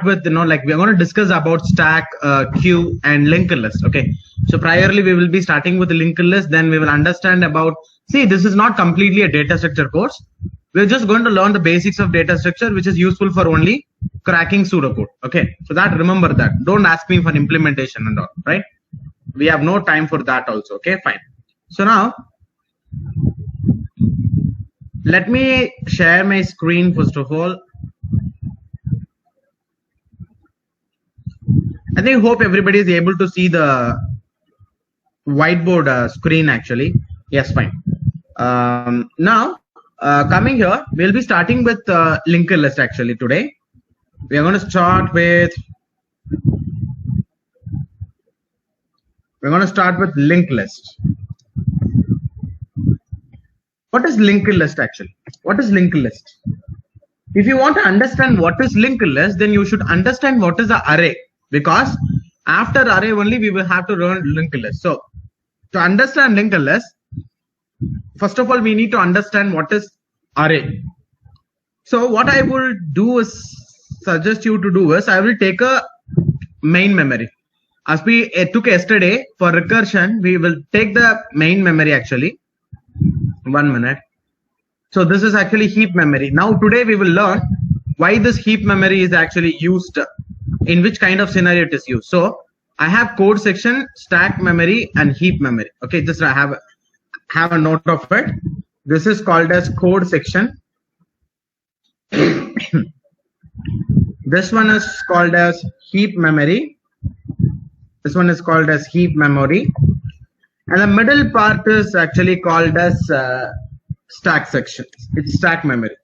with, like we're going to discuss about stack, queue, and linked list. Okay. So priorly we will be starting with the linked list. Then we will understand about. See, this is not completely a data structure course. We're just going to learn the basics of data structure, which is useful for only cracking pseudocode. Okay. So that remember that. Don't ask me for implementation and all. Right. We have no time for that also. Okay. Fine. So now, let me share my screen first of all. I think hope everybody is able to see the whiteboard screen actually. Yes, fine. Now, coming here, we'll be starting with linked list actually today. We are going to start with linked list. What is linked list actually? What is linked list? If you want to understand what is linked list, then you should understand what is the array, because after array only we will have to learn linked list. So to understand linked list, first of all we need to understand what is array. So what I will do is suggest you to do is I will take a main memory. As we took yesterday for recursion, we will take the main memory actually. 1 minute. So this is actually heap memory. Now today we will learn why this heap memory is actually used, in which kind of scenario it is used. So I have code section, stack memory, and heap memory. Okay, just I have a note of it. This is called as code section. This one is called as heap memory. This one is called as heap memory. And the middle part is actually called as stack section. It's stack memory.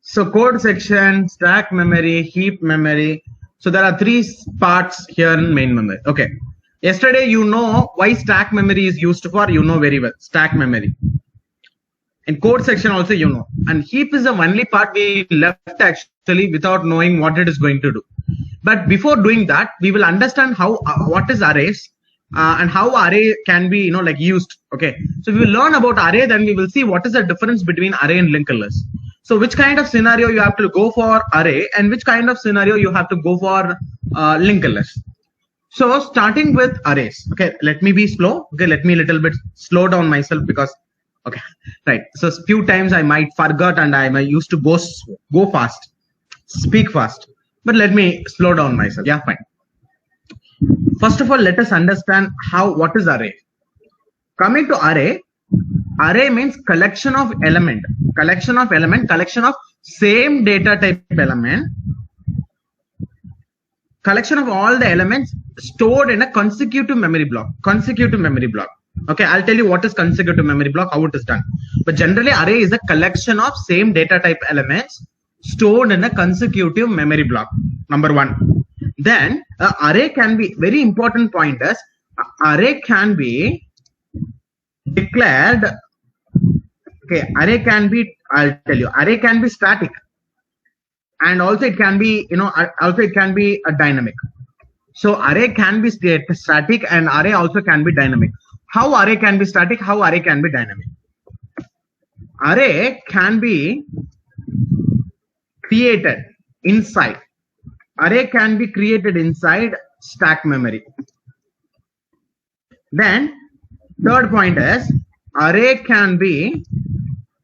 So code section, stack memory, heap memory. So there are 3 parts here in main memory. Okay. Yesterday, you know why stack memory is used for. You know very well. Stack memory. In code section also you know. And heap is the only part we left actually without knowing what it is going to do. But before doing that, we will understand how what is arrays and how array can be like used. Okay, so we will learn about array, then we will see what is the difference between array and linked list. So which kind of scenario you have to go for array and which kind of scenario you have to go for linked list. So starting with arrays. Okay, let me be slow. Okay, let me a little bit slow down myself because okay, right. So few times I might forget and I might used to go fast, speak fast. But let me slow down myself. Yeah, fine. First of all, let us understand what is array. Coming to array, array means collection of element, collection of same data type element, collection of all the elements stored in a consecutive memory block. Okay, I'll tell you what is consecutive memory block, how it is done. But generally, array is a collection of same data type elements stored in a consecutive memory block. Number 1. Then array can be, very important point is array can be declared. Okay, array can be, I'll tell you, array can be static, and also it can be also it can be a dynamic. So array can be static and array also can be dynamic. How array can be static? How array can be dynamic? Array can be created inside. Array can be created inside stack memory. Then third point is array can be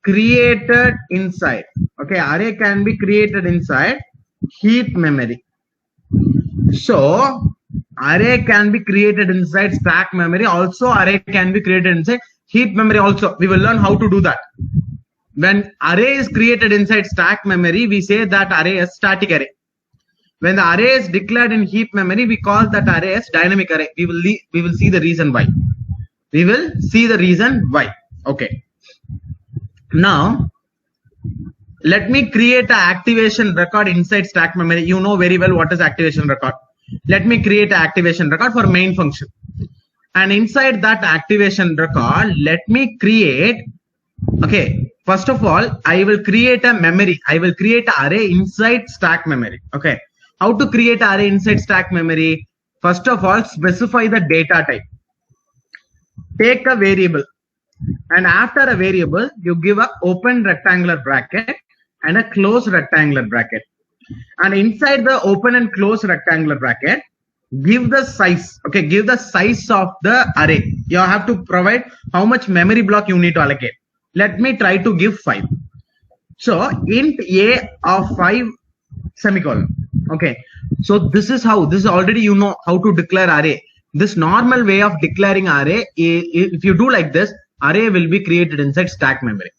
created inside. Okay, array can be created inside heap memory. So array can be created inside stack memory. Also array can be created inside heap memory also. We will learn how to do that. When array is created inside stack memory, we say that array is static array. When the array is declared in heap memory, we call that array as dynamic array. We will see the reason why. We will see the reason why. Okay. Now, let me create an activation record inside stack memory. You know very well what is activation record. Let me create an activation record for main function. And inside that activation record, let me create, okay, first of all, I will create a memory. I will create an array inside stack memory. Okay. How to create an array inside stack memory? First of all, specify the data type. Take a variable. And after a variable, you give a open rectangular bracket and a closed rectangular bracket. And inside the open and closed rectangular bracket, give the size. Okay, give the size of the array. You have to provide how much memory block you need to allocate. Let me try to give 5. So int a of 5 semicolon. Okay, so this is already you know how to declare array. This normal way of declaring array, if you do like this, array will be created inside stack memory.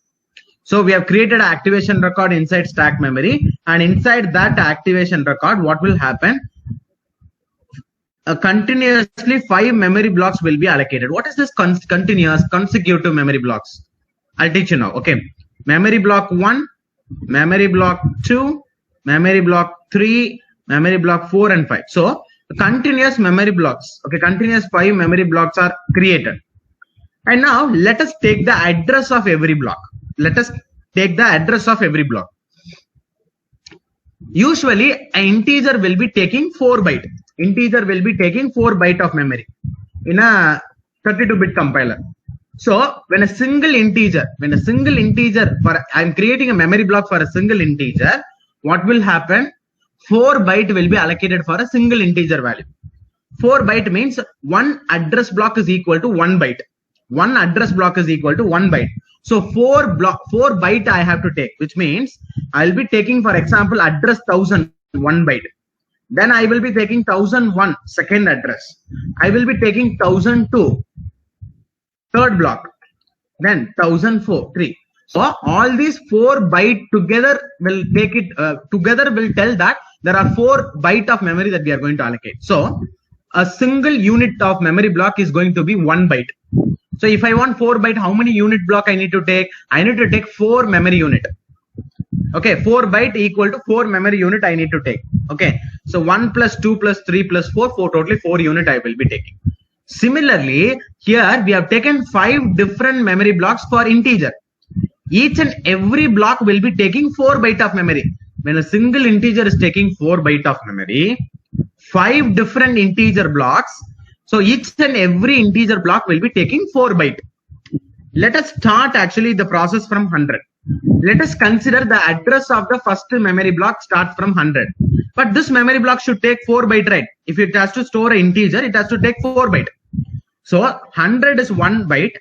So we have created an activation record inside stack memory, and inside that activation record, what will happen? Continuously 5 memory blocks will be allocated. What is this continuous consecutive memory blocks? I'll teach you now. Okay, memory block 1, memory block 2, memory block 3, memory block 4 and 5. So continuous memory blocks. Okay, continuous 5 memory blocks are created. And now let us take the address of every block. Let us take the address of every block. Usually an integer will be taking 4 byte. Integer will be taking 4 byte of memory in a 32-bit compiler. So when a single integer, I'm creating a memory block for a single integer, what will happen? 4 byte will be allocated for a single integer value. 4 byte means one address block is equal to 1 byte. One address block is equal to 1 byte. So 4 byte I have to take, which means I'll be taking, for example, address 1000, 1 byte. Then I will be taking 1001, second address. I will be taking 1002, third block. Then 1004, 3. So all these 4 byte together will take it, will tell that there are 4 byte of memory that we are going to allocate. So a single unit of memory block is going to be 1 byte. So if I want 4 byte, how many unit block I need to take? I need to take 4 memory unit. Okay, 4 byte equal to 4 memory unit I need to take. Okay, so 1 plus 2 plus 3 plus 4, totally 4 unit I will be taking. Similarly, here we have taken 5 different memory blocks for integer. Each and every block will be taking 4 byte of memory. When a single integer is taking 4 byte of memory, 5 different integer blocks. So each and every integer block will be taking 4 byte. Let us start actually the process from 100. Let us consider the address of the first memory block starts from 100. But this memory block should take 4 byte, right? If it has to store an integer, it has to take 4 byte. So 100 is 1 byte,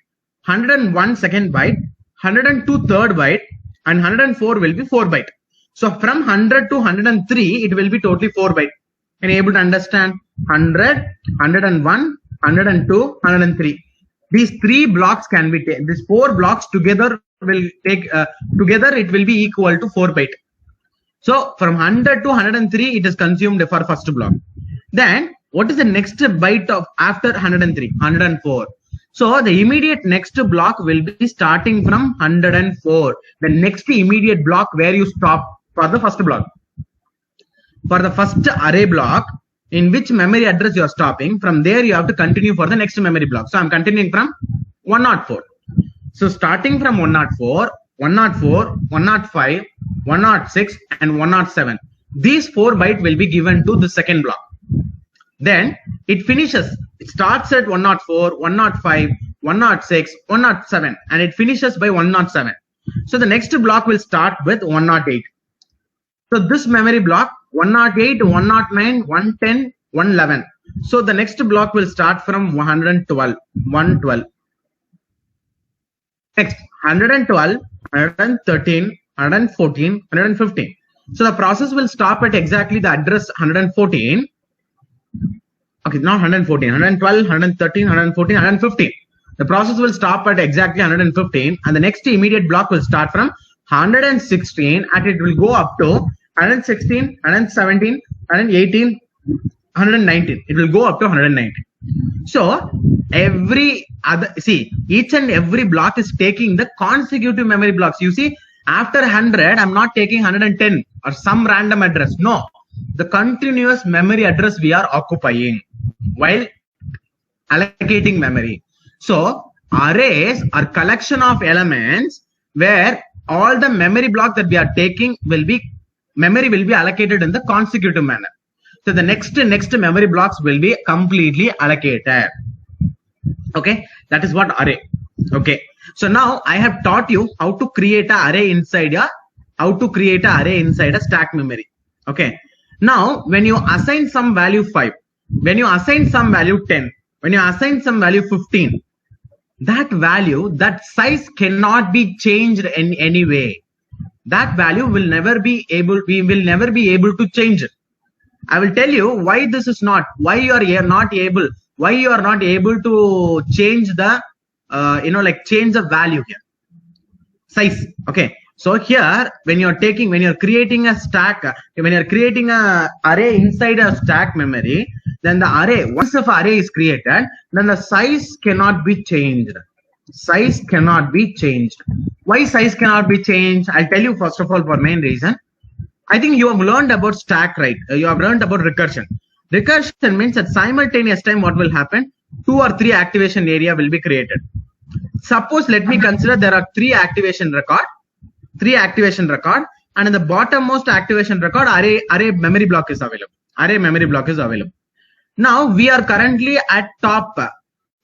101 second byte, 102 third byte, and 104 will be 4 byte. So from 100 to 103, it will be totally 4 byte. Can you able to understand? 100, 101, 102, 103. These 3 blocks can be taken. These 4 blocks together will take, together it will be equal to 4 byte. So from 100 to 103, it is consumed for first block. Then what is the next byte of after 103? 104. So the immediate next block will be starting from 104. The next immediate block where you stop for the first block. For the first array block, in which memory address you are stopping, from there you have to continue for the next memory block. So I'm continuing from 104. So starting from 104, 104, 105, 106 and 107. These 4 byte will be given to the second block. Then it finishes. It starts at 104, 105, 106, 107 and it finishes by 107. So the next block will start with 108. So this memory block 108, 109, 110, 111. So the next block will start from 112, 112. Next 112, 113, 114, 115. So the process will stop at exactly the address 114. Okay, not 114, 112, 113, 114, 115. The process will stop at exactly 115 and the next immediate block will start from 116 and it will go up to 116, 117, 118, 119. It will go up to 119. So every other, see, each and every block is taking the consecutive memory blocks. You see, after 100, I'm not taking 110 or some random address. No, the continuous memory address we are occupying while allocating memory. So arrays are collection of elements where all the memory block that we are taking will be memory will be allocated in the consecutive manner. So the next memory blocks will be completely allocated. Okay, that is what array. Okay, so now I have taught you how to create an array inside your how to create an array inside a stack memory. Okay. Now, when you assign some value 5, when you assign some value 10, when you assign some value 15, that value, that size cannot be changed in any way. That value will never be able, we will never be able to change it. I will tell you why this is not, why you are not able, why you are not able to change the, change the value here. Size. Okay. So here, when you're creating a stack, when you're creating a array inside a stack memory, then the array, once the array is created, then the size cannot be changed. Size cannot be changed. Why size cannot be changed? I'll tell you first of all for main reason. I think you have learned about stack, right? You have learned about recursion. Recursion means at simultaneous time what will happen? 2 or 3 activation area will be created. Suppose let me consider there are 3 activation record, and in the bottommost activation record array memory block is available. Array memory block is available. Now we are currently at top.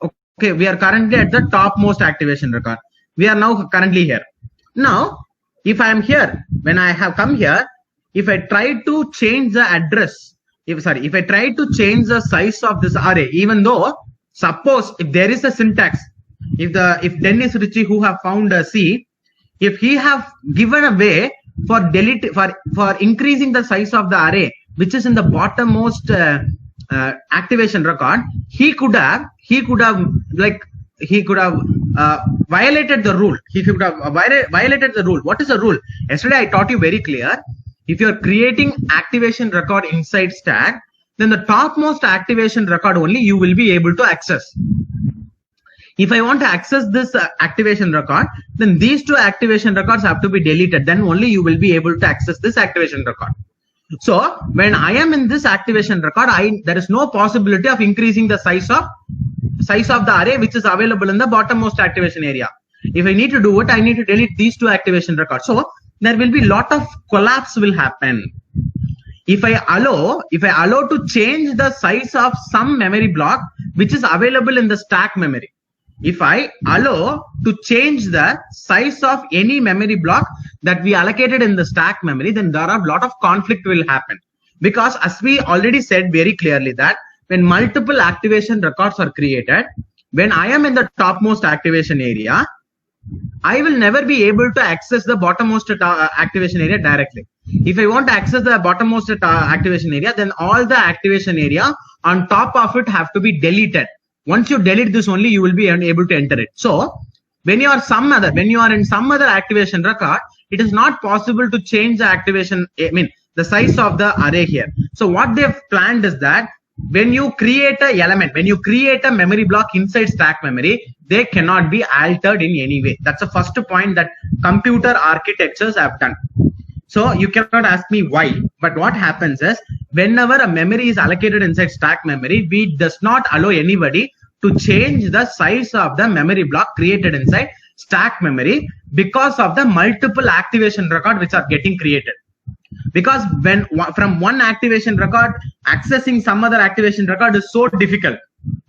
Okay, we are currently at the topmost activation record. We are now currently here. Now, if I am here, when I have come here, if I try to change the address, if I try to change the size of this array, even though suppose if there is a syntax, if Dennis Ritchie who have found a C, if he have given a way for for increasing the size of the array, which is in the bottommost activation record, he could have violated the rule. He could have violated the rule. What is the rule? Yesterday I taught you very clear. If you are creating activation record inside stack, then the topmost activation record only you will be able to access. If I want to access this activation record, then these 2 activation records have to be deleted. Then only you will be able to access this activation record. So when I am in this activation record, there is no possibility of increasing the size of the array which is available in the bottommost activation area. If I need to do it, I need to delete these 2 activation records. So there will be lot of collapse will happen. If I allow to change the size of some memory block which is available in the stack memory, if I allow to change the size of any memory block that we allocated in the stack memory, then there are a lot of conflict will happen. Because as we already said very clearly that when multiple activation records are created, when I am in the topmost activation area, I will never be able to access the bottommost activation area directly. If I want to access the bottommost activation area, then all the activation area on top of it have to be deleted. Once you delete this only, you will be able to enter it. So when you are in some other activation record, it is not possible to change the activation, the size of the array here. So what they've planned is that when you create a element, when you create a memory block inside stack memory, they cannot be altered in any way. That's the first point that computer architectures have done. So you cannot ask me why, but what happens is whenever a memory is allocated inside stack memory, we does not allow anybody to change the size of the memory block created inside stack memory because of the multiple activation record which are getting created. Because when from one activation record accessing some other activation record is so difficult.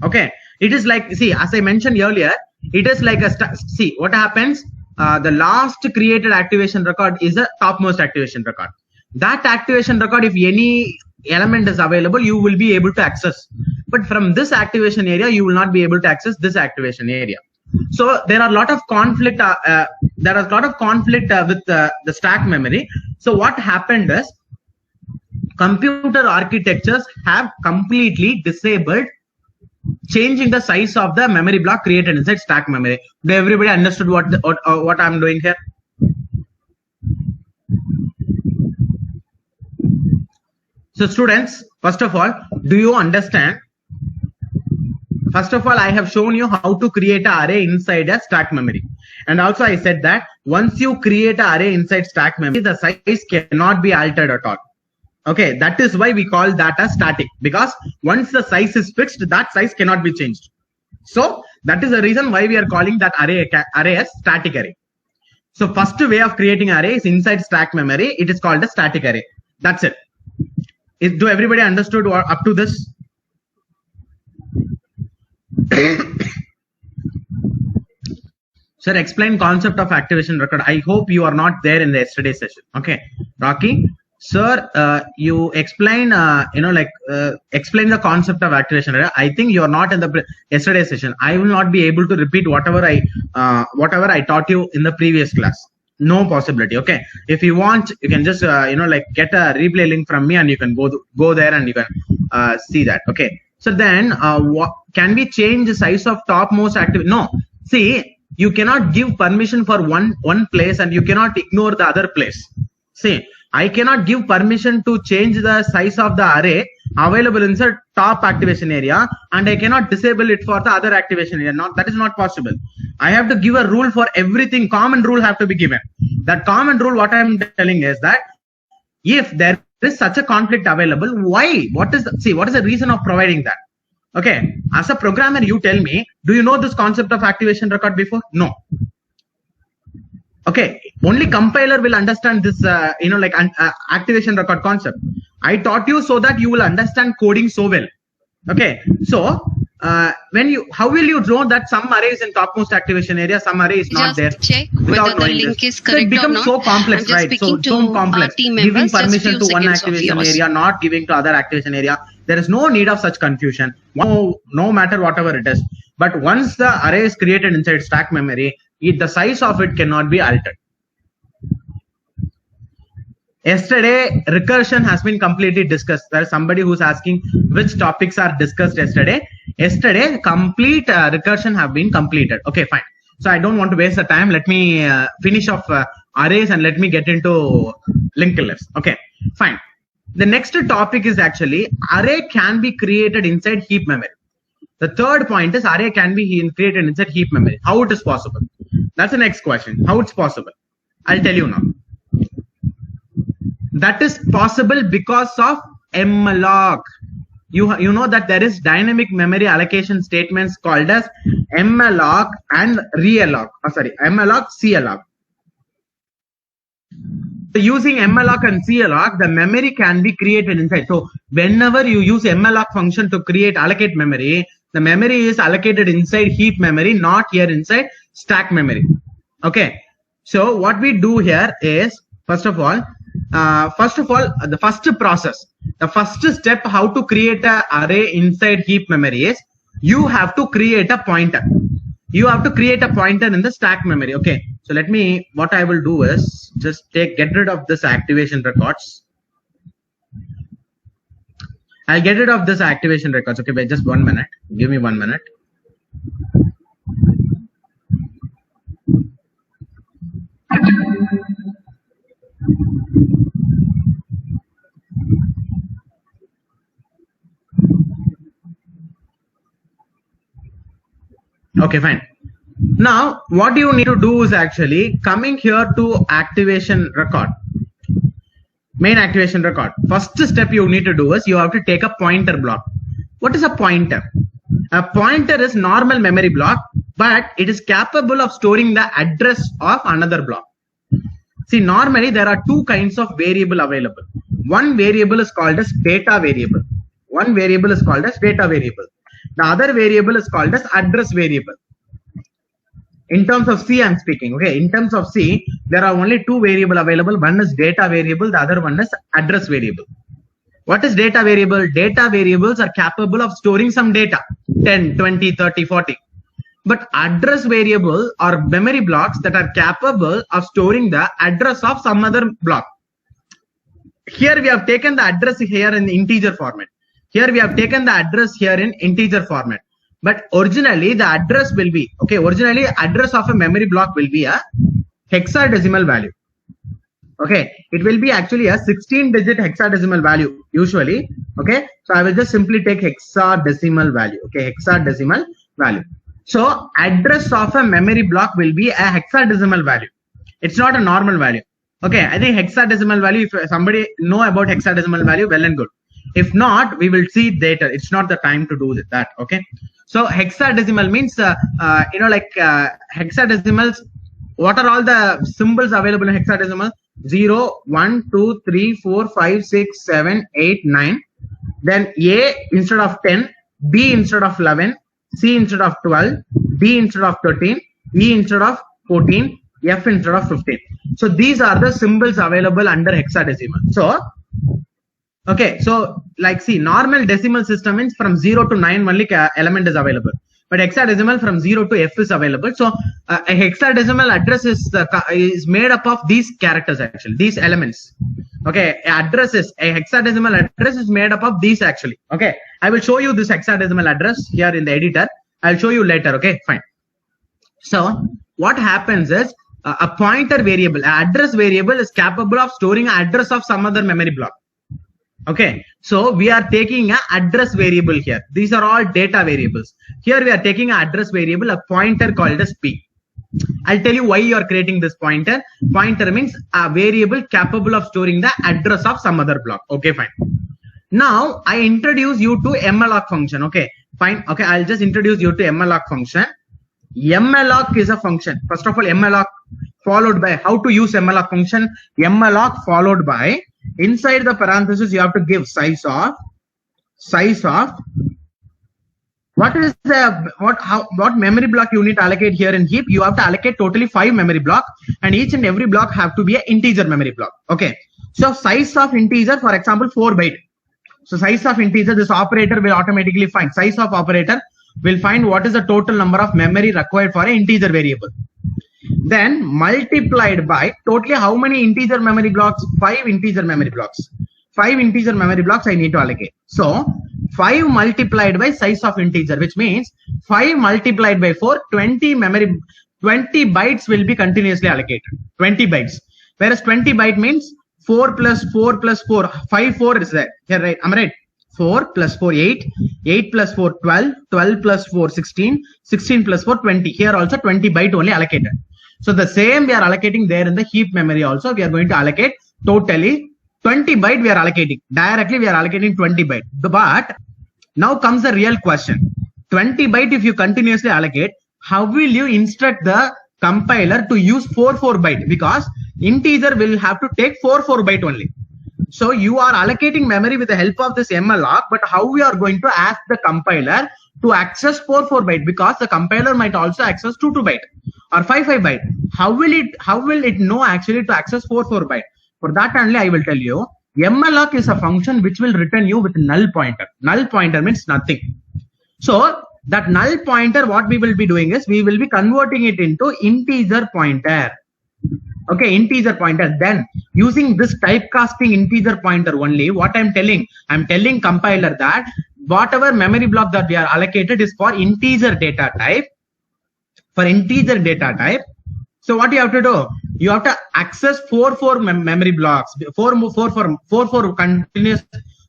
Okay, it is like, see, as I mentioned earlier, it is like see what happens. The last created activation record is a topmost activation record. That activation record, if any element is available, you will be able to access. But from this activation area, you will not be able to access this activation area. So there are a lot of conflict. There is a lot of conflict with the stack memory. So what happened is computer architectures have completely disabled changing the size of the memory block created inside stack memory. Do everybody understood what I'm doing here? So students, first of all, do you understand? First of all, I have shown you how to create an array inside a stack memory. And also I said that once you create an array inside stack memory, the size cannot be altered at all. Okay, that is why we call that as static, because once the size is fixed, that size cannot be changed. So that is the reason why we are calling that array as static array. So first way of creating array is inside stack memory. It is called a static array. That's it. Do everybody understood up to this? Sir, explain concept of activation record. I hope you are not there in the yesterday session. Okay, Rocky. Sir, you explain, explain the concept of activation. I think you are not in the yesterday session. I will not be able to repeat whatever I taught you in the previous class. No possibility. Okay, if you want, you can just get a replay link from me, and you can go there and you can see that. Okay. So then, can we change the size of topmost active? No. See, you cannot give permission for one place and you cannot ignore the other place. See, I cannot give permission to change the size of the array available in the top activation area, and I cannot disable it for the other activation area. That is not possible. I have to give a rule for everything. Common rule have to be given. That common rule, what I am telling is that if there is such a conflict available, why? What is the reason of providing that? Okay, as a programmer, you tell me, do you know this concept of activation record before? No. Okay, only compiler will understand this, activation record concept. I taught you so that you will understand coding so well. Okay, so how will you know that some array is in topmost activation area, some array is not there? Just check whether the link is correct. So it becomes so complex, right? So complex. Giving permission to one activation area, not giving to other activation area. There is no need of such confusion. No matter whatever it is. But once the array is created inside stack memory, the size of it cannot be altered. Yesterday, recursion has been completely discussed. There is somebody who's asking which topics are discussed yesterday. Yesterday, complete recursion have been completed. Okay, fine. So I don't want to waste the time. Let me finish off arrays and let me get into linked lists. Okay, fine. The next topic is actually array can be created inside heap memory. The third point is array can be created inside heap memory. How it is possible? That's the next question. How it's possible? I'll tell you now. That is possible because of malloc. You know that there is dynamic memory allocation statements called as malloc and realloc. Malloc, calloc. So using malloc and calloc, the memory can be created inside. So whenever you use malloc function to allocate memory, the memory is allocated inside heap memory, not here inside stack memory. Okay. So what we do here is, first of all, the first process, the first step how to create an array inside heap memory is you have to create a pointer. You have to create a pointer in the stack memory. Okay. So what I will do is just get rid of this activation records. I'll get rid of this activation records. Okay, wait just 1 minute. Give me 1 minute. Okay, fine. Now, what you need to do is actually coming here to activation record, main activation record. First step you need to do is you have to take a pointer block. What is a pointer? A pointer is normal memory block, but it is capable of storing the address of another block. See, normally there are two kinds of variable available. One variable is called as data variable. One variable is called as data variable. The other variable is called as address variable. In terms of C, I'm speaking. Okay, in terms of C, there are only two variables available. One is data variable, the other one is address variable. What is data variable? Data variables are capable of storing some data, 10, 20, 30, 40. But address variable are memory blocks that are capable of storing the address of some other block. Here we have taken the address here in the integer format. Here we have taken the address here in integer format. But originally the address will be, okay, originally address of a memory block will be a hexadecimal value. Okay, it will be actually a 16-digit hexadecimal value usually. Okay, so I will just simply take hexadecimal value. Okay, hexadecimal value. So address of a memory block will be a hexadecimal value. It's not a normal value. Okay, I think hexadecimal value, if somebody know about hexadecimal value, well and good. If not, we will see later. It's not the time to do that. Okay, so hexadecimal means hexadecimals. What are all the symbols available in hexadecimal? 0, 1, 2, 3, 4, 5, 6, 7, 8, 9. Then A instead of 10, B instead of 11, C instead of 12, D instead of 13, E instead of 14, F instead of 15. So these are the symbols available under hexadecimal. So, okay, so like see, normal decimal system means from 0 to 9 only element is available. But hexadecimal from 0 to F is available. So a hexadecimal address is made up of these characters actually, these elements. Okay, a hexadecimal address is made up of these actually. Okay, I will show you this hexadecimal address here in the editor. I'll show you later. Okay, fine. So what happens is a pointer variable, an address variable is capable of storing an address of some other memory block. Okay, so we are taking an address variable here. These are all data variables. Here we are taking an address variable, a pointer called as P. I'll tell you why you are creating this pointer. Pointer means a variable capable of storing the address of some other block. Okay, fine. Now I introduce you to malloc function. Okay, fine. Okay, I'll just introduce you to malloc function. Malloc is a function. First of all, malloc followed by how to use malloc function. Malloc followed by inside the parenthesis you have to give size of what is the what memory block you need to allocate here in heap. You have to allocate totally 5 memory block, and each and every block have to be an integer memory block. Okay, so size of integer, for example 4 byte. So size of integer, this operator will automatically find, size of operator will find what is the total number of memory required for an integer variable. Then multiplied by totally how many integer memory blocks? 5 integer memory blocks. 5 integer memory blocks I need to allocate. So 5 multiplied by size of integer, which means 5 multiplied by 4, 20 bytes will be continuously allocated. 20 bytes. Whereas 20 byte means 4 plus 4 plus 4. 5 4 is there. Here, right? Am I right? 4 plus 4 8, 8 plus 4 12, 12 plus 4 16, 16 plus 4 20. Here also 20 byte only allocated. So the same we are allocating there in the heap memory also. We are going to allocate totally 20 byte we are allocating. Directly we are allocating 20 byte. But now comes the real question. 20 byte if you continuously allocate, how will you instruct the compiler to use 4 byte? Because integer will have to take 4 byte only. So you are allocating memory with the help of this malloc, but how we are going to ask the compiler to access 4 byte, because the compiler might also access 2 byte or 5 byte. How will it know actually to access 4 byte? For that only I will tell you, malloc is a function which will return you with null pointer. Null pointer means nothing. So that null pointer, what we will be doing is we will be converting it into integer pointer. Okay, integer pointer. Then using this typecasting integer pointer only, what I'm telling compiler that whatever memory block that we are allocated is for integer data type. For integer data type. So what you have to do? You have to access 4 memory blocks. 4 continuous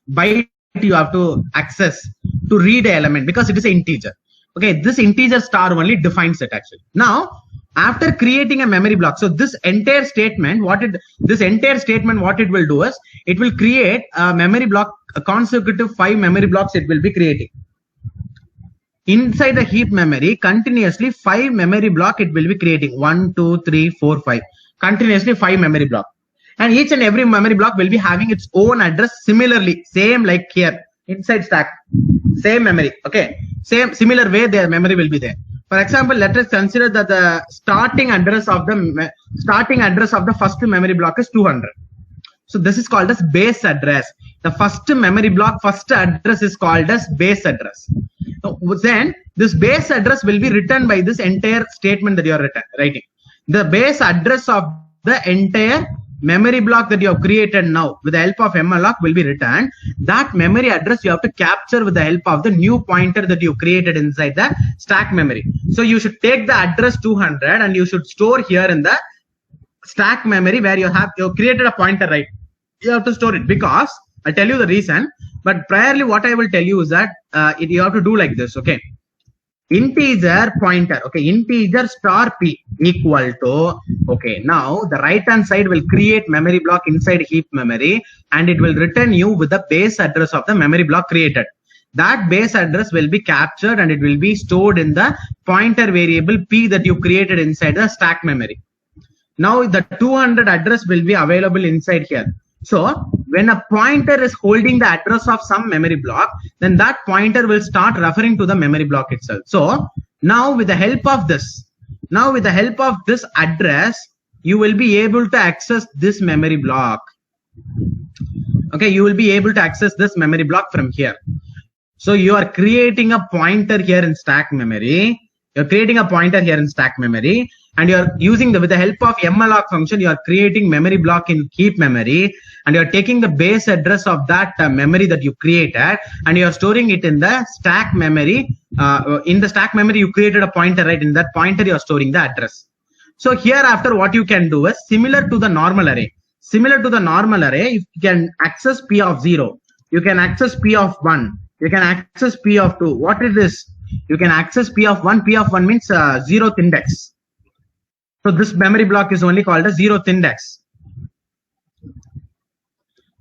byte you have to access to read an element because it is an integer. Okay, this integer star only defines it actually. Now, after creating a memory block, so this entire statement, what it will do is it will create a memory block, a consecutive 5 memory blocks it will be creating. Inside the heap memory, continuously 5 memory block it will be creating. 1, 2, 3, 4, 5. Continuously 5 memory block. And each and every memory block will be having its own address similarly, same like here, inside stack. Same memory. Okay. Similar way their memory will be there. For example, let us consider that the starting address of the first memory block is 200. So this is called as base address. The first memory block, first address is called as base address. So then this base address will be written by this entire statement that you are writing. The base address of the entire memory block that you have created now with the help of malloc will be written. That memory address you have to capture with the help of the new pointer that you created inside the stack memory. So you should take the address 200 and you should store here in the stack memory where you created a pointer, right? You have to store it because I'll tell you the reason, but priorly what I will tell you is that you have to do like this. Okay, integer pointer, okay, integer star p equal to, okay, now the right hand side will create memory block inside heap memory and it will return you with the base address of the memory block created. That base address will be captured and it will be stored in the pointer variable p that you created inside the stack memory. Now the 200 address will be available inside here. So when a pointer is holding the address of some memory block, then that pointer will start referring to the memory block itself. So now with the help of this, Now with the help of this address, you will be able to access this memory block. Okay, you will be able to access this memory block from here. So you are creating a pointer here in stack memory. You're creating a pointer here in stack memory, and you're using with the help of malloc function, you are creating memory block in heap memory, and you're taking the base address of that memory that you created, and you're storing it in the stack memory. In the stack memory, you created a pointer, right? In that pointer, you're storing the address. So hereafter, what you can do is similar to the normal array. Similar to the normal array, you can access P of 0. You can access P of 1. You can access P of 2. What is this? You can access P of 1. P of 1 means 0th index. So this memory block is only called as 0th index.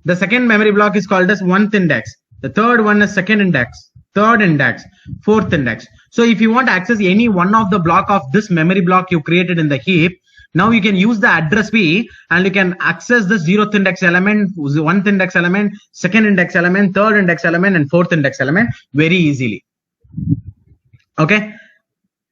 The second memory block is called as 1th index. The third one is 2nd index, 3rd index, 4th index. So if you want to access any one of the block of this memory block you created in the heap, now you can use the address P and you can access the 0th index element, 1th index element, 2nd index element, 3rd index element, and 4th index element very easily. Okay,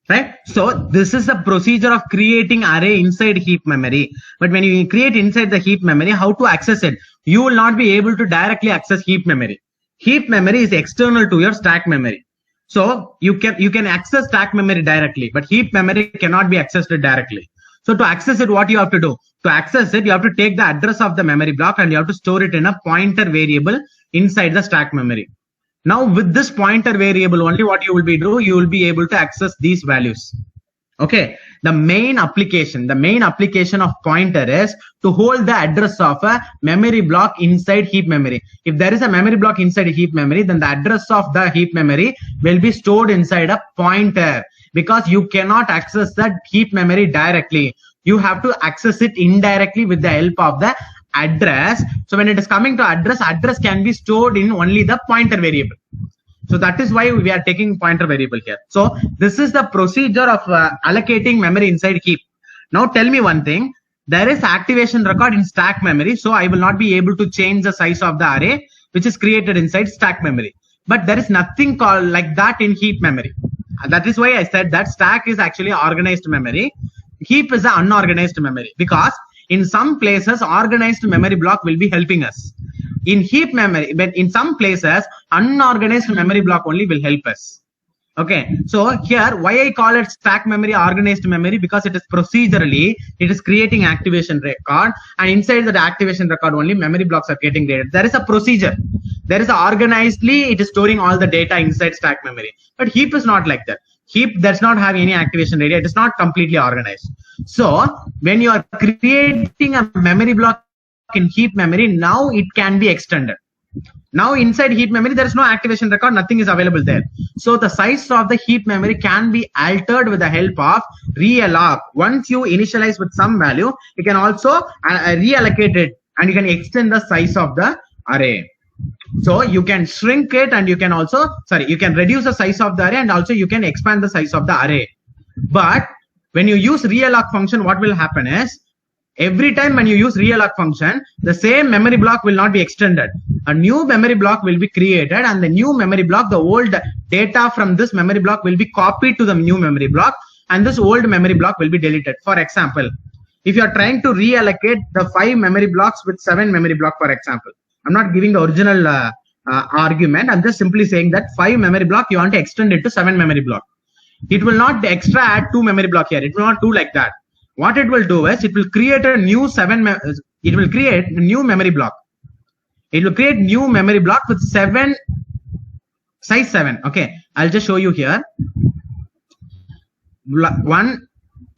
right? So this is the procedure of creating array inside heap memory. But when you create inside the heap memory, how to access it? You will not be able to directly access heap memory. Heap memory is external to your stack memory. So you can access stack memory directly, but heap memory cannot be accessed directly. So to access it, what you have to do? To access it, you have to take the address of the memory block and you have to store it in a pointer variable inside the stack memory. Now with this pointer variable only, what you will be do? You will be able to access these values. Okay, the main application of pointer is to hold the address of a memory block inside heap memory. If there is a memory block inside a heap memory, then the address of the heap memory will be stored inside a pointer, because you cannot access that heap memory directly. You have to access it indirectly with the help of the address. So when it is coming to address can be stored in only the pointer variable. So that is why we are taking pointer variable here. So this is the procedure of allocating memory inside heap. Now tell me one thing. There is activation record in stack memory. So I will not be able to change the size of the array which is created inside stack memory. But there is nothing called like that in heap memory. That is why I said that stack is actually organized memory. Heap is an unorganized memory, because in some places organized memory block will be helping us in heap memory, but in some places unorganized memory block only will help us. Okay, so here why I call it stack memory organized memory, because it is procedurally it is creating activation record, and inside that activation record only memory blocks are getting created. There is a procedure. There is a organizedly it is storing all the data inside stack memory, but heap is not like that. Heap does not have any activation area. It is not completely organized. So when you are creating a memory block in heap memory, now it can be extended. Now inside heap memory, there is no activation record, nothing is available there. So the size of the heap memory can be altered with the help of realloc. Once you initialize with some value, you can also reallocate it and you can extend the size of the array. So you can shrink it and you can also, you can reduce the size of the array and also you can expand the size of the array. But when you use realloc function, what will happen is, every time when you use realloc function, the same memory block will not be extended. A new memory block will be created, and the new memory block, the old data from this memory block will be copied to the new memory block, and this old memory block will be deleted. For example, if you are trying to reallocate the 5 memory blocks with 7 memory block, for example, I'm not giving the original argument. I'm just simply saying that 5 memory block, you want to extend it to 7 memory block. It will not extra add 2 memory block here. It will not do like that. What it will do is it will create a new it will create a new memory block. It will create new memory block with size 7. Okay, I'll just show you here. 1,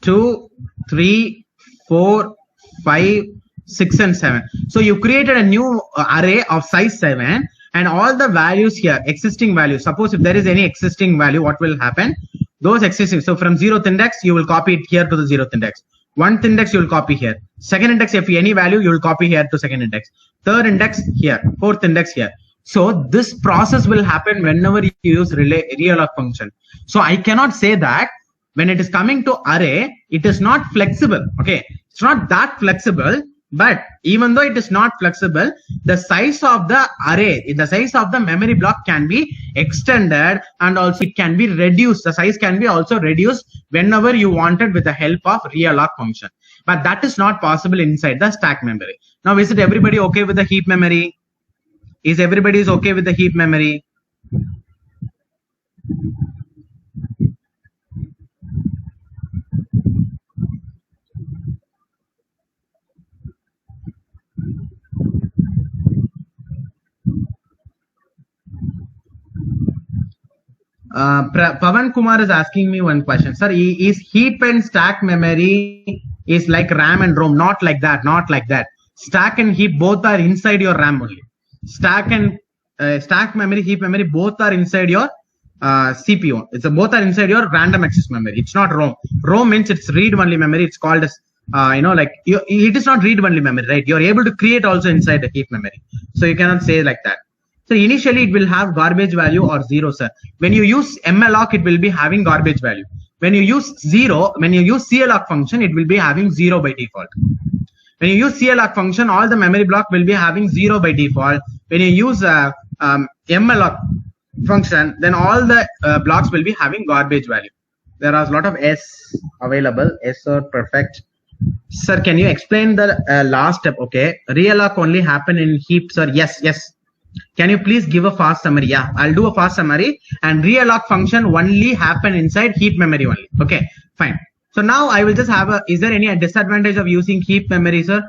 2, 3, 4, 5, 6, and 7. So you created a new array of size 7, and all the values here, existing values. Suppose if there is any existing value, what will happen? Those existing. So from 0th index, you will copy it here to the 0th index. 1th index, you will copy here. 2nd index, if any value, you will copy here to 2nd index. 3rd index here. 4th index here. So this process will happen whenever you use realloc function. So I cannot say that when it is coming to array, it is not flexible. Okay, it's not that flexible. But even though it is not flexible, the size of the array, the size of the memory block can be extended, and also it can be reduced. The size can be also reduced whenever you wanted with the help of realloc function. But that is not possible inside the stack memory. Now, is it everybody okay with the heap memory? Is everybody okay with the heap memory? Pavan Kumar is asking me one question. Sir, is heap and stack memory is like RAM and ROM? Not like that. Not like that. Stack and heap both are inside your RAM only. Stack and stack memory, heap memory both are inside your CPU. It's both are inside your random access memory. It's not ROM. ROM means it's read-only memory. It's called as it is not read-only memory, right? You're able to create also inside the heap memory. So you cannot say like that. So initially it will have garbage value or 0, sir. When you use malloc, it will be having garbage value. When you use cloc function, it will be having 0 by default. When you use cloc function, all the memory block will be having 0 by default. When you use malloc function, then all the blocks will be having garbage value. There are a lot of S available. S are perfect. Sir, can you explain the last step? Okay, realloc only happen in heap, sir. Yes. Can you please give a fast summary? Yeah, I'll do a fast summary. And realloc function only happen inside heap memory only. Okay, fine. So now I will just have is there any disadvantage of using heap memory, sir?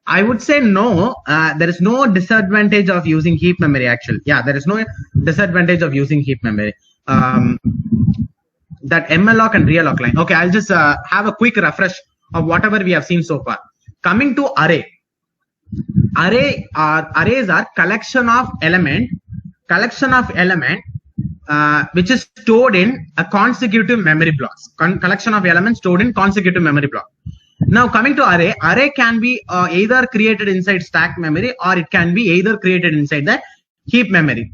I would say no. There is no disadvantage of using heap memory actually. Yeah, there is no disadvantage of using heap memory. That malloc and realloc line. Okay, I'll just have a quick refresh of whatever we have seen so far. Coming to array. Arrays are collection of element which is stored in a consecutive memory blocks. Collection of elements stored in consecutive memory block. Now coming to array can be either created inside stack memory, or it can be either created inside the heap memory.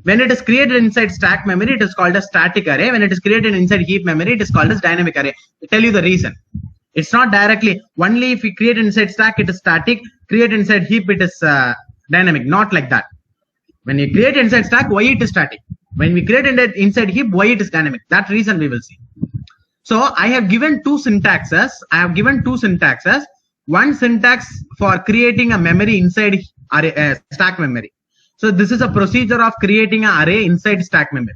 When it is created inside stack memory, it is called a static array. When it is created inside heap memory, it is called as dynamic array. I'll tell you the reason. It's not directly only if we create inside stack it is static, create inside heap it is dynamic. Not like that. When you create inside stack, why it is static? When we create inside heap, why it is dynamic? That reason we will see. So I have given two syntaxes. One syntax for creating a memory inside stack memory. So this is a procedure of creating an array inside stack memory.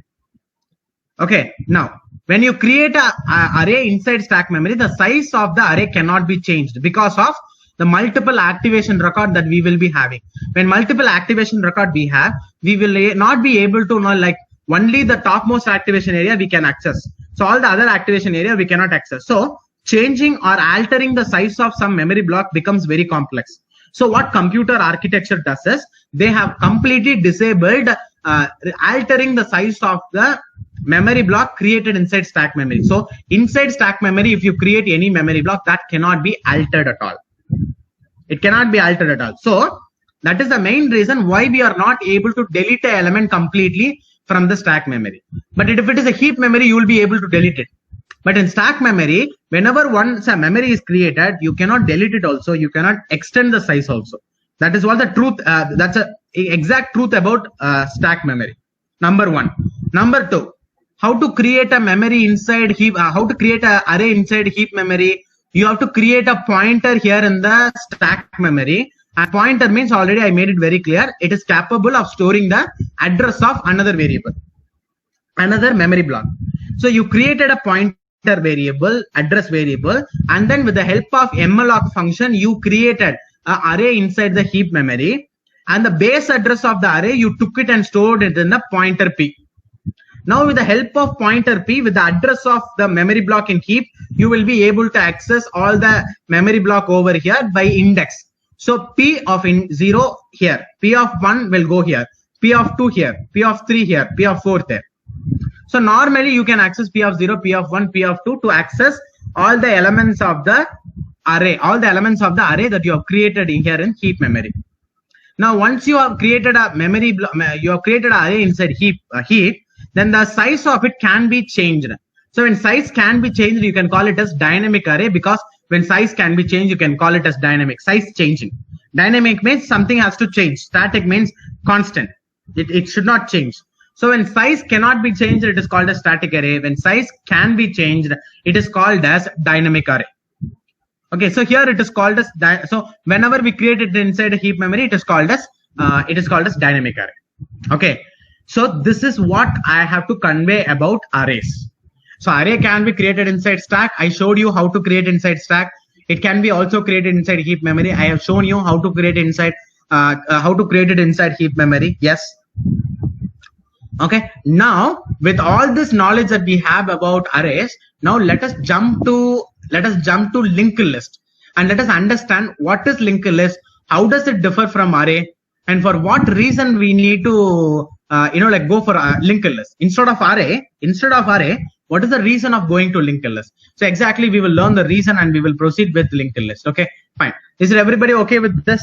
Okay, now when you create an array inside stack memory, the size of the array cannot be changed because of the multiple activation record that we will be having. When multiple activation record we have, we will not be able to know, like only the topmost activation area we can access. So all the other activation area we cannot access. So changing or altering the size of some memory block becomes very complex. So what computer architecture does is they have completely disabled altering the size of the memory block created inside stack memory. So inside stack memory, if you create any memory block, that cannot be altered at all. It cannot be altered at all. So that is the main reason why we are not able to delete an element completely from the stack memory. But if it is a heap memory, you will be able to delete it. But in stack memory, whenever once a memory is created, you cannot delete it also. You cannot extend the size also. That is what the truth, that's a exact truth about stack memory. Number one. Number two, how to create a memory inside heap, how to create an array inside heap memory. You have to create a pointer here in the stack memory. And pointer means, already I made it very clear, it is capable of storing the address of another variable, another memory block. So you created a pointer variable, address variable, and then with the help of malloc function, you created an array inside the heap memory, and the base address of the array, you took it and stored it in the pointer p. Now with the help of pointer p, with the address of the memory block in heap, you will be able to access all the memory block over here by index. So p of 0 here, p of 1 will go here, p of 2 here, p of 3 here, p of 4 there. So normally you can access p of 0, p of 1, p of 2 to access all the elements of the array, that you have created in here in heap memory. Now once you have created a memory block, you have created an array inside heap, then the size of it can be changed. So when size can be changed, you can call it as dynamic array, because When size can be changed, you can call it as dynamic. Size changing. Dynamic means something has to change. Static means constant. It should not change. So when size cannot be changed, it is called a static array. When size can be changed, it is called as dynamic array. Okay, so here it is called as so whenever we create it inside a heap memory, it is called as dynamic array. Okay, so this is what I have to convey about arrays. So array can be created inside stack. I showed you how to create inside stack. It can be also created inside heap memory. I have shown you how to create it inside heap memory. Yes. Okay. Now with all this knowledge that we have about arrays, now let us jump to linked list and let us understand what is linked list, how does it differ from array, and for what reason we need to go for a linked list instead of array. What is the reason of going to linked list? So exactly we will learn the reason and we will proceed with linked list. Okay, fine. Is it everybody okay with this?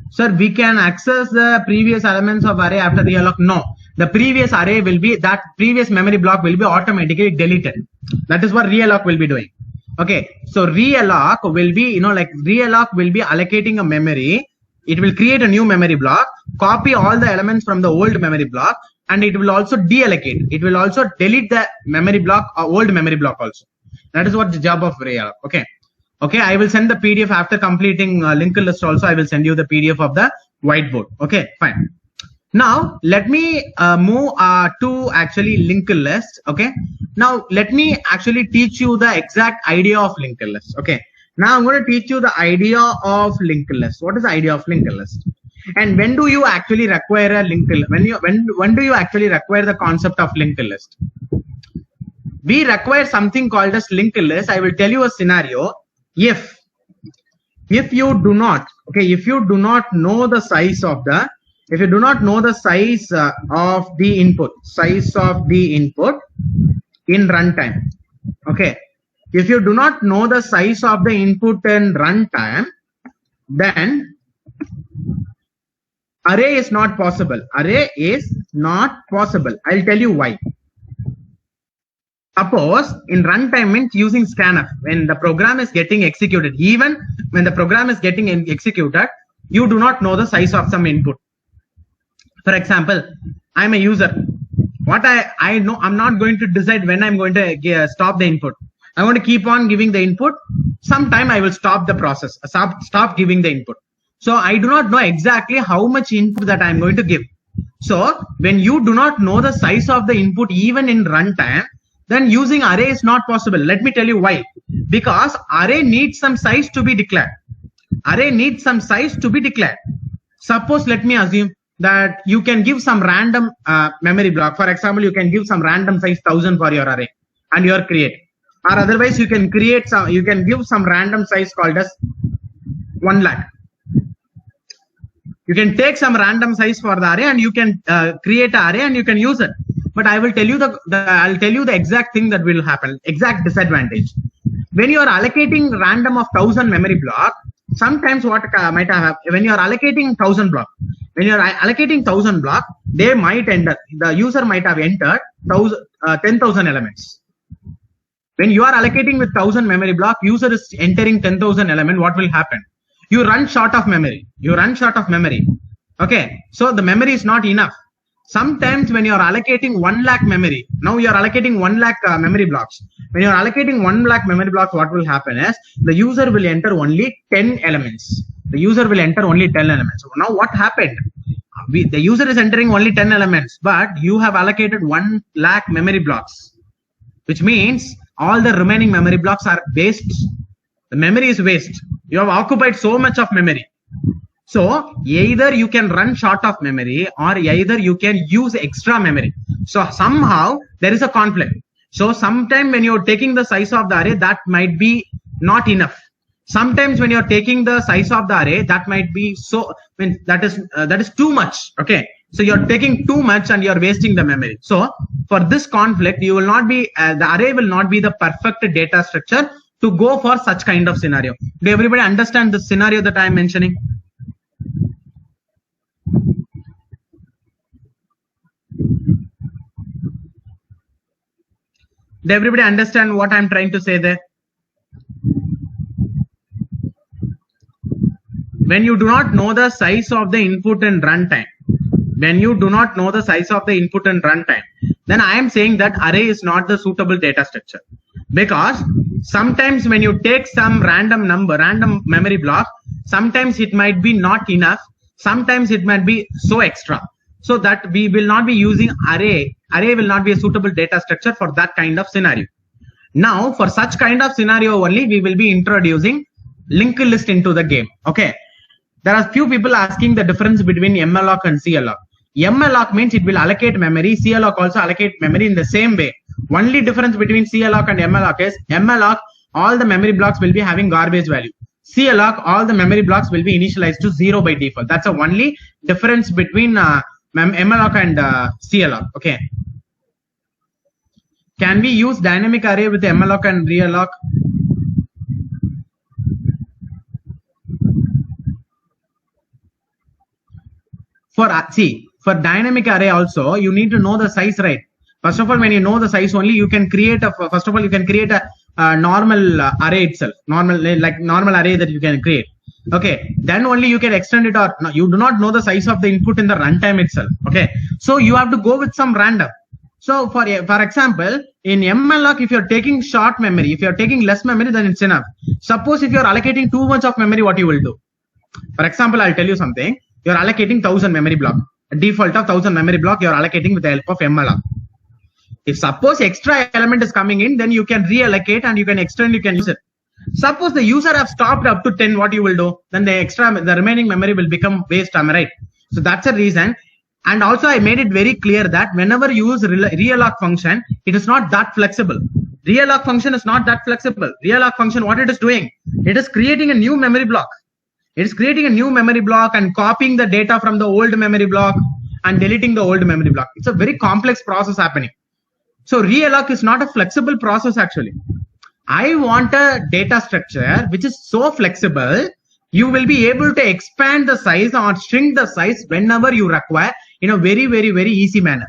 Sir, we can access the previous elements of array after realloc. No, the previous array will be, that previous memory block will be automatically deleted. That is what realloc will be doing. Okay, so realloc will be, realloc will be allocating a memory. It will create a new memory block, copy all the elements from the old memory block, and it will also deallocate. It will also delete the memory block, old memory block also. That is what the job of realloc. Okay. Okay, I will send the PDF after completing linked list also. I will send you the PDF of the whiteboard. Okay, fine. Now, let me move to actually linked list. Okay. Now, let me actually teach you the exact idea of linked list. Okay. Now, I'm going to teach you the idea of linked list. What is the idea of linked list? And when do you actually require a linked list? When do you actually require the concept of linked list? We require something called as linked list. I will tell you a scenario. If you do not know the size of the input in runtime, okay, if you do not know the size of the input in runtime, then array is not possible. Array is not possible. I'll tell you why. Suppose in runtime means using scanf, when the program is getting executed, even when the program is getting executed, you do not know the size of some input. For example, I'm a user. What I know, I'm not going to decide when I'm going to stop the input. I want to keep on giving the input. Sometime I will stop the process, stop giving the input. So I do not know exactly how much input that I'm going to give. So when you do not know the size of the input even in runtime, then using array is not possible. Let me tell you why. Because array needs some size to be declared. Array needs some size to be declared. Suppose, let me assume that you can give some random memory block. For example, you can give some random size 1000 for your array and you are creating. Or otherwise, you can give some random size called as 1 lakh. You can take some random size for the array and you can create an array and you can use it. But I will tell you the exact thing that will happen, exact disadvantage. When you are allocating random of 1000 memory block, sometimes what might have, when you are allocating 1000 block, they might enter, the user might have entered 10,000 elements. When you are allocating with 1000 memory block, user is entering 10,000 element, what will happen? You run short of memory. Okay, so the memory is not enough. Sometimes when you are allocating 1 lakh memory, now you are allocating 1 lakh memory blocks. When you are allocating 1 lakh memory blocks, what will happen is the user will enter only 10 elements. So now what happened? The user is entering only 10 elements, but you have allocated 1 lakh memory blocks, which means all the remaining memory blocks are waste. The memory is waste. You have occupied so much of memory. So either you can run short of memory or either you can use extra memory. So somehow there is a conflict. So sometime when you're taking the size of the array, that might be not enough. Sometimes when you're taking the size of the array, that might be that is too much. Okay. So you're taking too much and you're wasting the memory. So for this conflict, you will not be, the array will not be the perfect data structure to go for such kind of scenario. Do everybody understand the scenario that I'm mentioning? Did everybody understand what I'm trying to say there? When you do not know the size of the input and runtime, then I am saying that array is not the suitable data structure. Because sometimes when you take some random memory block, sometimes it might be not enough, sometimes it might be so extra. So that we will not be using array. Array will not be a suitable data structure for that kind of scenario. Now, for such kind of scenario only, we will be introducing linked list into the game. Okay. There are few people asking the difference between malloc and cloc. Malloc means it will allocate memory. Cloc also allocate memory in the same way. Only difference between cloc and malloc is malloc, all the memory blocks will be having garbage value. Cloc, all the memory blocks will be initialized to 0 by default. That's the only difference between malloc and cloc. Okay. Can we use dynamic array with malloc and realloc? For dynamic array also, you need to know the size, right? First of all, when you know the size only, you can create a normal array itself, normal array that you can create. Okay, then only you can extend it, or no, you do not know the size of the input in the runtime itself. Okay, so you have to go with some random. So for example, in malloc, if you're taking short memory, if you're taking less memory, then it's enough. Suppose if you're allocating too much of memory, what you will do? For example, I'll tell you something. You're allocating 1000 memory block. A default of 1000 memory block you're allocating with the help of malloc. If suppose extra element is coming in, then you can reallocate and you can extend, you can use it. Suppose the user have stopped up to 10, what you will do? Then the remaining memory will become waste, am I right? So that's a reason. And also I made it very clear that whenever you use realloc function, it is not that flexible. Realloc function is not that flexible. Realloc function, what it is doing? It is creating a new memory block. It is creating a new memory block and copying the data from the old memory block and deleting the old memory block. It's a very complex process happening. So realloc is not a flexible process actually. I want a data structure which is so flexible, you will be able to expand the size or shrink the size whenever you require in a very, very, very easy manner.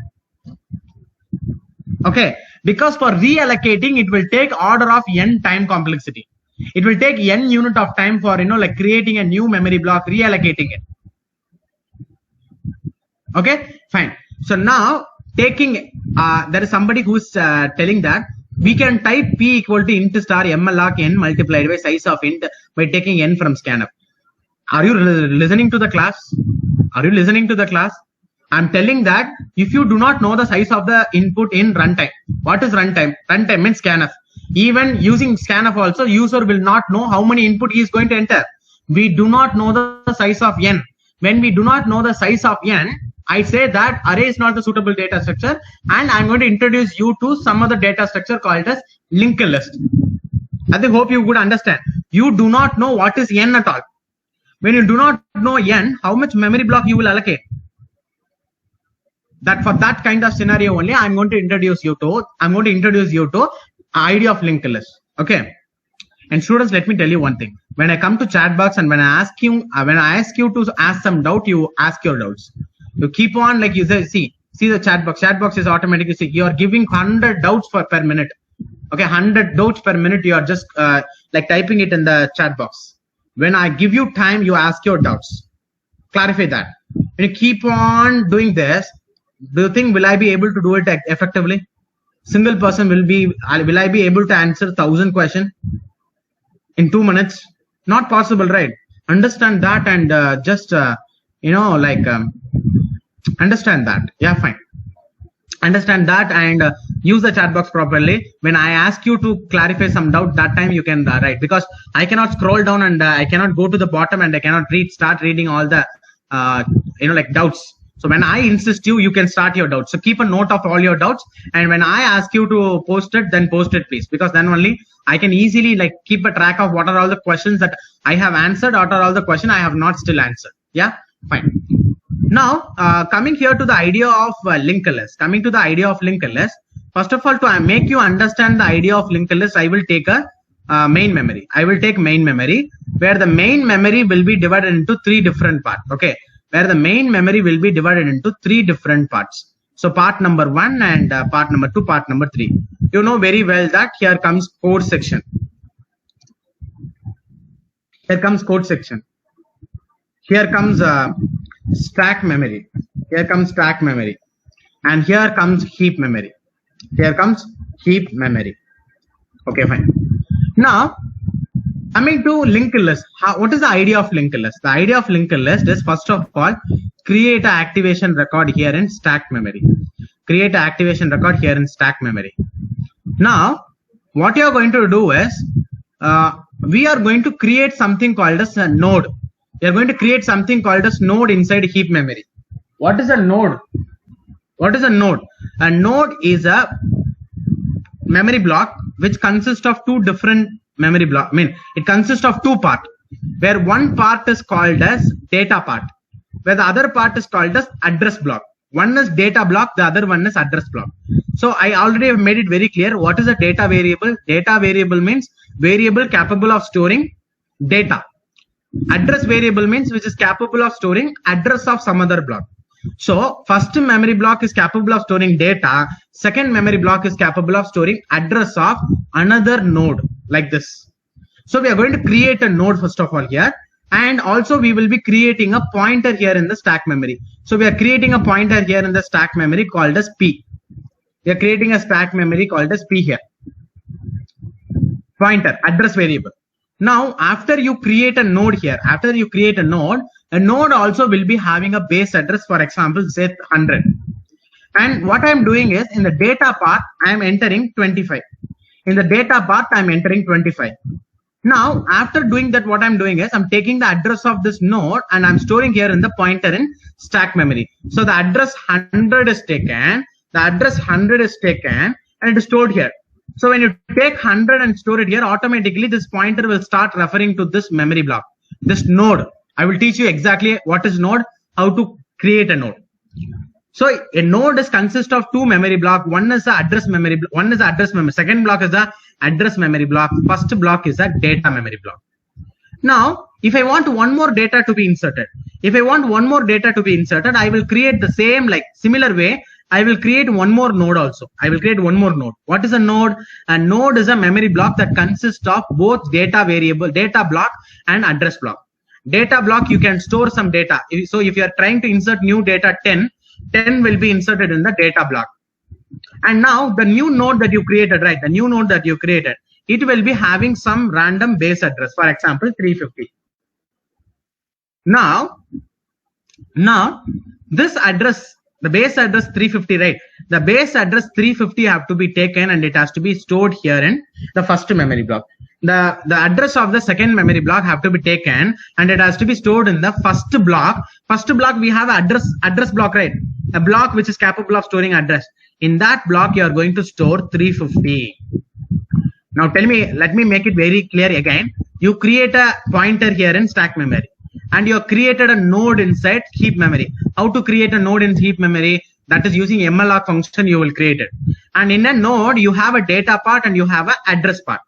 Okay, because for reallocating, it will take order of n time complexity. It will take n unit of time for, creating a new memory block, reallocating it. Okay, fine. So now taking, there is somebody who's telling that we can type p equal to int star malloc n multiplied by size of int by taking n from scanf. Are you listening to the class? Are you listening to the class? I'm telling that if you do not know the size of the input in runtime, what is runtime? Runtime means scanf. Even using scanf also, user will not know how many input he is going to enter. We do not know the size of n. When we do not know the size of n, I say that array is not the suitable data structure, and I'm going to introduce you to some other data structure called as linked list. I hope you would understand. You do not know what is n at all. When you do not know n, how much memory block you will allocate? That for that kind of scenario only, I'm going to introduce you to idea of linked list. Okay. And students, let me tell you one thing. When I come to chat box and when I ask you to ask some doubt, you ask your doubts. You keep on, like you say, see the chat box. Chat box is automatically, see, you are giving 100 doubts per minute. Okay, 100 doubts per minute. You are just like typing it in the chat box. When I give you time, you ask your doubts. Clarify that. When you keep on doing this, do you think will I be able to do it effectively? Single person will I be able to answer 1000 questions in 2 minutes? Not possible, right? Understand that and understand that. Yeah, fine. Understand that and use the chat box properly. When I ask you to clarify some doubt, that time you can write, because I cannot scroll down and I cannot go to the bottom and I cannot start reading all the doubts. So when I insist you can start your doubts. So keep a note of all your doubts, and when I ask you to post it, then post it, please, because then only I can easily keep a track of what are all the questions that I have answered, what are all the questions I have not still answered. Yeah, fine. Now, coming here to the idea of linked list. Coming to the idea of linked list, first of all, to make you understand the idea of linked list, I will take a main memory. I will take main memory, where the main memory will be divided into 3 different parts. Okay, where the main memory will be divided into 3 different parts. So part number 1 and part number 2, part number 3. You know very well that here comes code section. Here comes code section. Here comes stack memory. Here comes stack memory. And here comes heap memory. Here comes heap memory. Okay, fine. Now, coming to linked list. What is the idea of linked list? The idea of linked list is, first of all, create an activation record here in stack memory. Create an activation record here in stack memory. Now, what you are going to do is, we are going to create something called as a node. We are going to create something called as node inside heap memory. What is a node? What is a node? A node is a memory block which consists of two different memory block. It consists of two parts, where one part is called as data part, where the other part is called as address block. One is data block, the other one is address block. So I already have made it very clear. What is a data variable? Data variable means variable capable of storing data. Address variable means which is capable of storing address of some other block. So first memory block is capable of storing data. Second memory block is capable of storing address of another node, like this. So we are going to create a node first of all here. And also we will be creating a pointer here in the stack memory. So we are creating a pointer here in the stack memory called as P. We are creating a stack memory called as P here. Pointer, address variable. Now, after you create a node here, after you create a node also will be having a base address, for example, say 100. And what I am doing is, in the data part, I am entering 25. In the data part, I am entering 25. Now, after doing that, what I'm doing is, I'm taking the address of this node and I'm storing here in the pointer in stack memory. So the address 100 is taken, and it is stored here. So when you take 100 and store it here, automatically this pointer will start referring to this memory block, this node. I will teach you exactly what is node, how to create a node. So a node is consist of two memory block. One is the address memory, one is the address memory. Second block is the address memory block. First block is a data memory block. Now, if I want one more data to be inserted, I will create the same, like similar way. I will create one more node also. I will create one more node. What is a node? A node is a memory block that consists of both data variable, data block and address block. Data block, you can store some data. So if you are trying to insert new data 10 will be inserted in the data block. And now the new node that you created, right? The new node that you created, it will be having some random base address, for example, 350. Now this address, the base address 350, right? The base address 350 have to be taken and it has to be stored here in the first memory block. The address of the second memory block have to be taken and it has to be stored in the first block. First block, we have address block, right? A block which is capable of storing address. In that block, you are going to store 350. Now tell me, let me make it very clear again. You create a pointer here in stack memory and you have created a node inside heap memory. How to create a node in heap memory? That is using malloc function, you will create it. And in a node, you have a data part and you have an address part.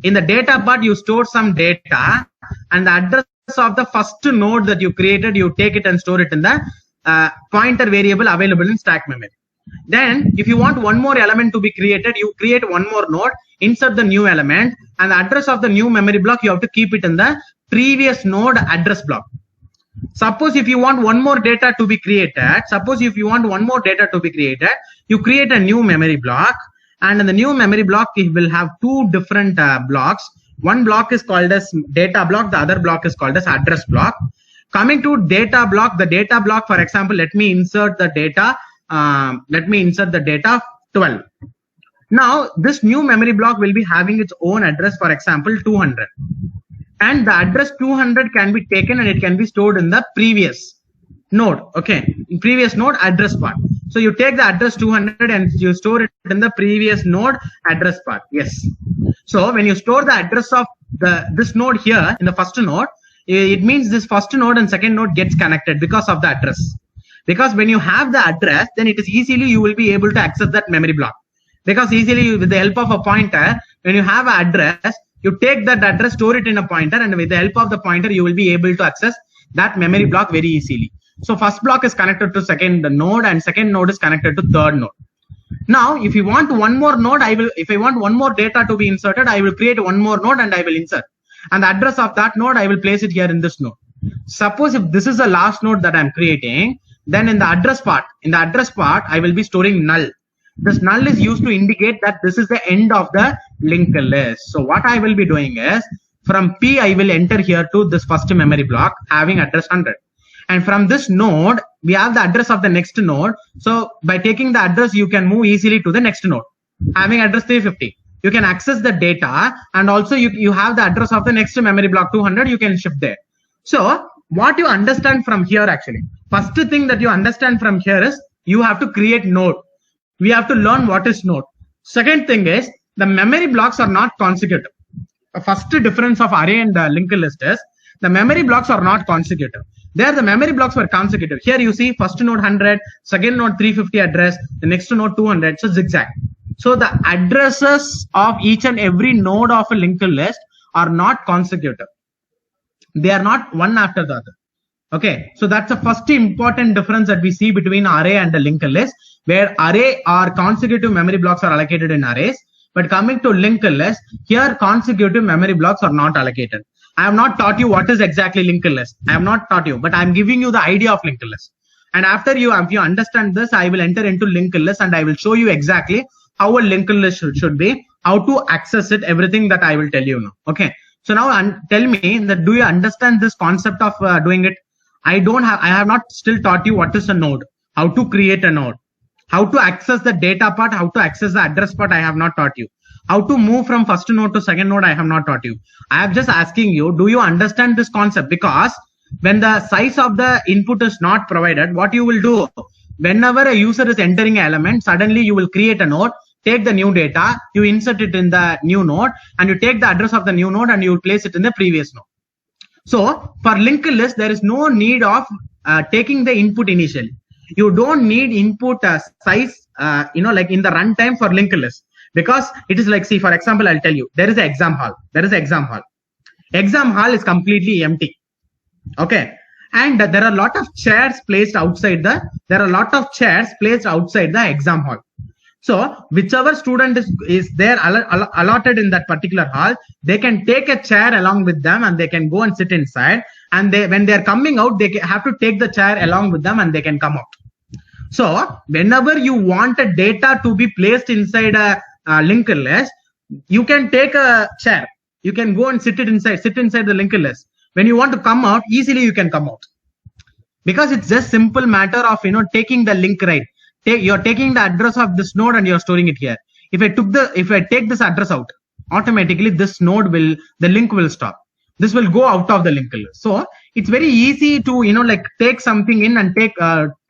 In the data part, you store some data and the address of the first node that you created, you take it and store it in the pointer variable available in stack memory. Then if you want one more element to be created, you create one more node, insert the new element, and the address of the new memory block, you have to keep it in the previous node address block. Suppose if you want one more data to be created, you create a new memory block, and in the new memory block, it will have two different blocks. One block is called as data block, the other block is called as address block. Coming to data block, the data block, for example, let me insert the data 12. Now this new memory block will be having its own address, for example 200, and the address 200 can be taken and it can be stored in the previous node. Okay, in previous node address part. So you take the address 200 and you store it in the previous node address part. Yes. So when you store the address of this node here in the first node, it means this first node and second node gets connected because of the address. Because when you have the address, then it is easily you will be able to access that memory block. Because easily with the help of a pointer, when you have an address, you take that address, store it in a pointer, and with the help of the pointer, you will be able to access that memory block very easily. So first block is connected to second node, and second node is connected to third node. Now, if you want one more node, if I want one more data to be inserted, I will create one more node and I will insert. And the address of that node, I will place it here in this node. Suppose if this is the last node that I'm creating, then in the address part, I will be storing null. This null is used to indicate that this is the end of the linked list. So what I will be doing is, from P, I will enter here to this first memory block having address 100. And from this node, we have the address of the next node. So by taking the address, you can move easily to the next node having address 350. You can access the data, and also you have the address of the next memory block 200. You can shift there. So what you understand from here, actually, first thing that you understand from here is you have to create node. We have to learn what is node. Second thing is the memory blocks are not consecutive. The first difference of array and linked list is the memory blocks are not consecutive. There the memory blocks were consecutive. Here you see first node 100, second node 350 address, the next node 200, so zigzag. So the addresses of each and every node of a linked list are not consecutive. They are not one after the other. Okay, so that's the first important difference that we see between array and a linked list, where array or consecutive memory blocks are allocated in arrays. But coming to linked list, here consecutive memory blocks are not allocated. I have not taught you what is exactly linked list. I have not taught you, but I am giving you the idea of linked list. And after if you understand this, I will enter into linked list and I will show you exactly how a linked list should be, how to access it, everything that I will tell you now. Okay. So now tell me that, do you understand this concept of doing it? I have not still taught you what is a node, how to create a node, how to access the data part, how to access the address part. I have not taught you. How to move from first node to second node, I have not taught you. I am just asking you, do you understand this concept? Because when the size of the input is not provided, what you will do, whenever a user is entering an element, suddenly you will create a node, take the new data, you insert it in the new node, and you take the address of the new node and you will place it in the previous node. So for linked list, there is no need of taking the input initially. You don't need input size, like in the runtime for linked list. Because it is like, see, for example, I'll tell you, there is an exam hall. Exam hall is completely empty. Okay. And there are a lot of chairs placed outside the exam hall. So whichever student is there allotted in that particular hall, they can take a chair along with them and they can go and sit inside. And when they are coming out, they have to take the chair along with them and they can come out. So whenever you want a data to be placed inside a linked list, you can take a chair. You can go and sit inside the linked list. When you want to come out, easily you can come out. Because it's just simple matter of taking the link right. You're taking the address of this node and you're storing it here. If I take this address out, automatically this node the link will stop. This will go out of the linked list. So it's very easy to take something in and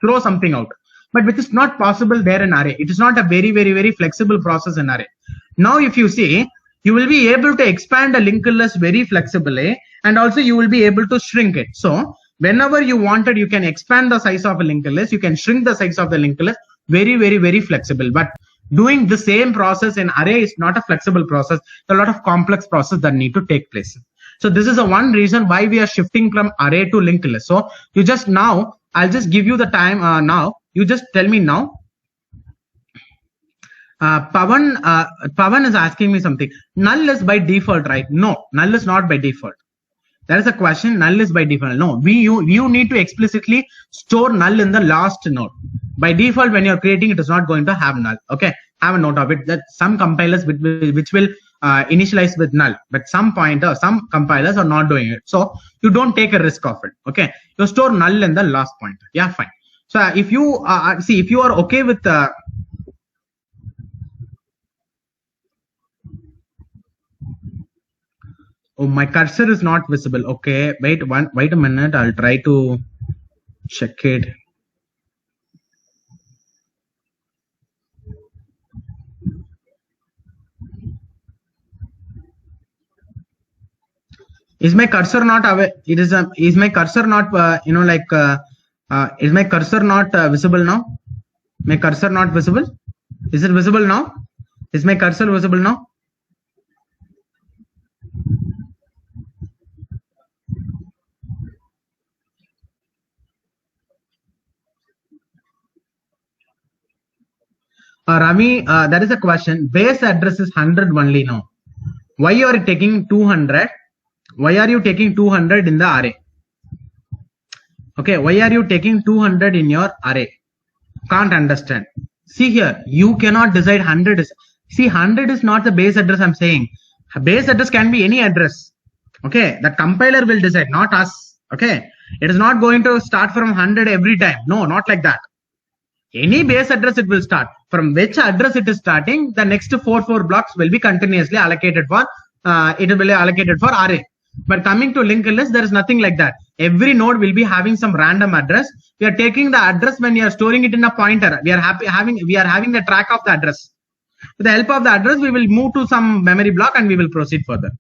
throw something out. But which is not possible there in array. It is not a very, very, very flexible process in array. Now, if you see, you will be able to expand a linked list very flexibly, and also you will be able to shrink it. So whenever you wanted, you can expand the size of a linked list. You can shrink the size of the linked list. Very, very, very flexible. But doing the same process in array is not a flexible process. There's a lot of complex process that need to take place. So this is the one reason why we are shifting from array to linked list. So I'll just give you the time now. You just tell me now. Pavan is asking me something. Null is by default, right? No, null is not by default. There is a question. Null is by default. No, you need to explicitly store null in the last node. By default, when you're creating, it is not going to have null. Okay, have a note of it. That some compilers which will initialize with null, but some compilers are not doing it. So you don't take a risk of it. Okay, you store null in the last pointer. Yeah, fine. So if you if you are okay with oh, my cursor is not visible. Okay, wait a minute. I'll try to check it. Is my cursor not away? Is my cursor not is my cursor not visible now? My cursor not visible? Is it visible now? Is my cursor visible now? Rami, that is a question. Base address is 100 only now. Why are you taking 200? Why are you taking 200 in the array? Okay, why are you taking 200 in your array? Can't understand. See here, you cannot decide 100 is. See, 100 is not the base address I'm saying. Base address can be any address. Okay, the compiler will decide, not us. Okay, it is not going to start from 100 every time. No, not like that. Any base address it will start. From which address it is starting, the next four blocks will be continuously allocated for array. But coming to linked list, there is nothing like that. Every node will be having some random address. We are taking the address when you are storing it in a pointer. We are having the track of the address. With the help of the address, we will move to some memory block and we will proceed further.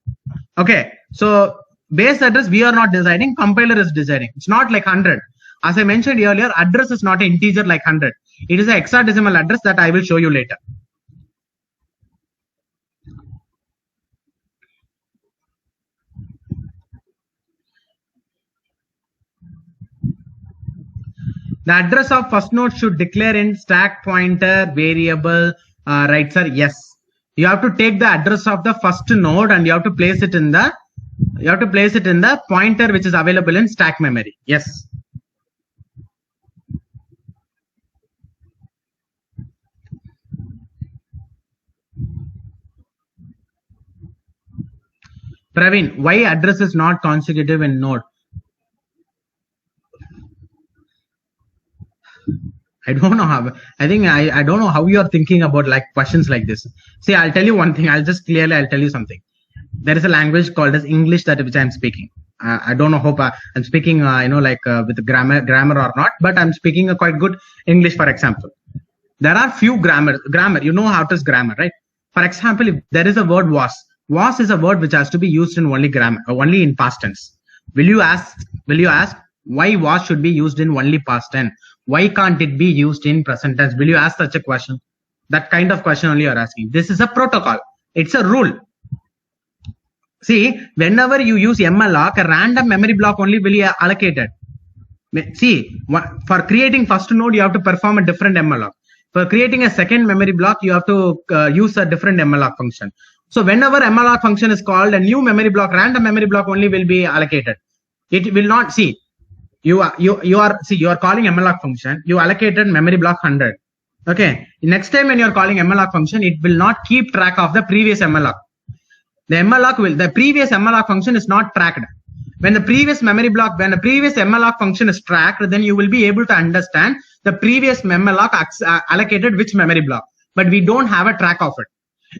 Okay, so base address we are not deciding, compiler is deciding. It's not like 100. As I mentioned earlier, address is not an integer like 100. It is an hexadecimal address that I will show you later. The address of first node should declare in stack pointer variable, right sir? Yes. You have to take the address of the first node and you have to place it in the pointer which is available in stack memory. Yes. Praveen, why address is not consecutive in node? I don't know how. I think I don't know how you are thinking about like questions like this. See, I'll tell you one thing. I'll tell you something. There is a language called as English that which I'm speaking. I don't know how I'm speaking, with grammar or not, but I'm speaking a quite good English. For example, there are few grammar. You know how it is grammar, right? For example, if there is a word was is a word which has to be used in only grammar, only in past tense. Will you ask why was should be used in only past tense? Why can't it be used in present tense? Will you ask such a question? That kind of question only you're asking. This is a protocol. It's a rule. See, whenever you use malloc, a random memory block only will be allocated. See, for creating first node, you have to perform a different malloc. For creating a second memory block, you have to use a different malloc function. So whenever malloc function is called, a new memory block, random memory block only will be allocated. It will not, see, you are calling malloc function, you allocated memory block 100. Okay, next time when you are calling malloc function, it will not keep track of the previous malloc. The previous malloc function is not tracked. When the previous malloc function is tracked, then you will be able to understand the previous malloc allocated which memory block. But we don't have a track of it.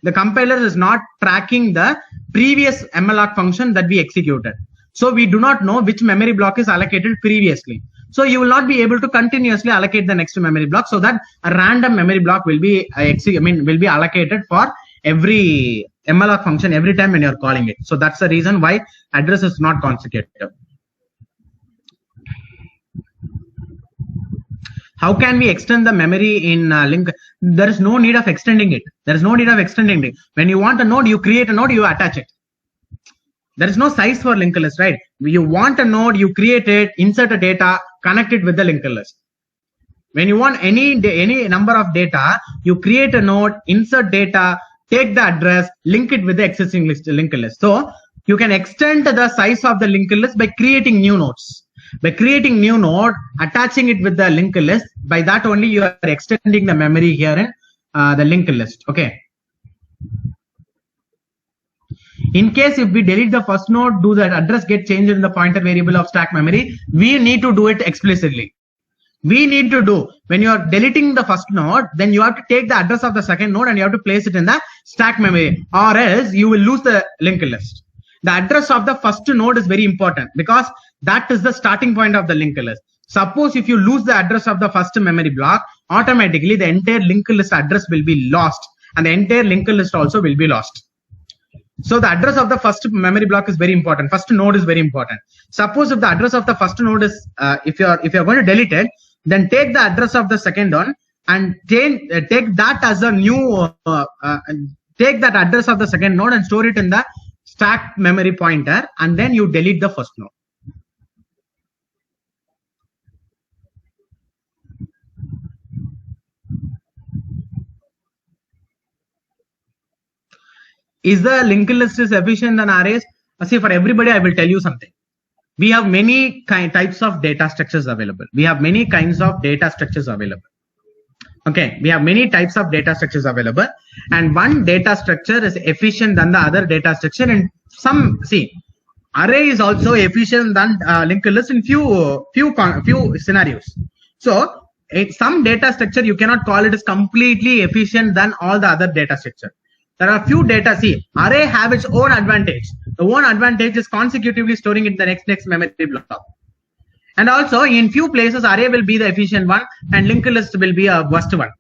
The compiler is not tracking the previous malloc function that we executed. So we do not know which memory block is allocated previously. So you will not be able to continuously allocate the next memory block, so that a random memory block will be allocated for every malloc function every time when you're calling it. So that's the reason why address is not consecutive. How can we extend the memory in link? There is no need of extending it. When you want a node, you create a node, you attach it. There is no size for linked list, right? You want a node, you create it, insert a data, connect it with the linked list. When you want any number of data, you create a node, insert data, take the address, link it with the existing linked list. So you can extend the size of the linked list by creating new nodes. By creating new node, attaching it with the linked list, by that only you are extending the memory here in the linked list. Okay. In case if we delete the first node, do that address get changed in the pointer variable of stack memory? We need to do it explicitly. When you are deleting the first node, then you have to take the address of the second node and you have to place it in the stack memory, or else you will lose the linked list. The address of the first node is very important because that is the starting point of the linked list. Suppose if you lose the address of the first memory block, automatically the entire linked list address will be lost, and the entire linked list also will be lost. So the address of the first memory block is very important. First node is very important. Suppose if the address of the first node is, if you're going to delete it, then take the address of the second one and take that as a new, take that address of the second node and store it in the stack memory pointer, and then you delete the first node. Is the linked list is efficient than arrays? See, for everybody, I will tell you something. We have many types of data structures available. We have many kinds of data structures available. Okay, we have many types of data structures available, and one data structure is efficient than the other data structure. And some, see, array is also efficient than linked list in few scenarios. So some data structure you cannot call it as completely efficient than all the other data structure. There are few data. See, array have its own advantage. The one advantage is consecutively storing it in the next memory block. And also, in few places, array will be the efficient one, and linked list will be a worst one.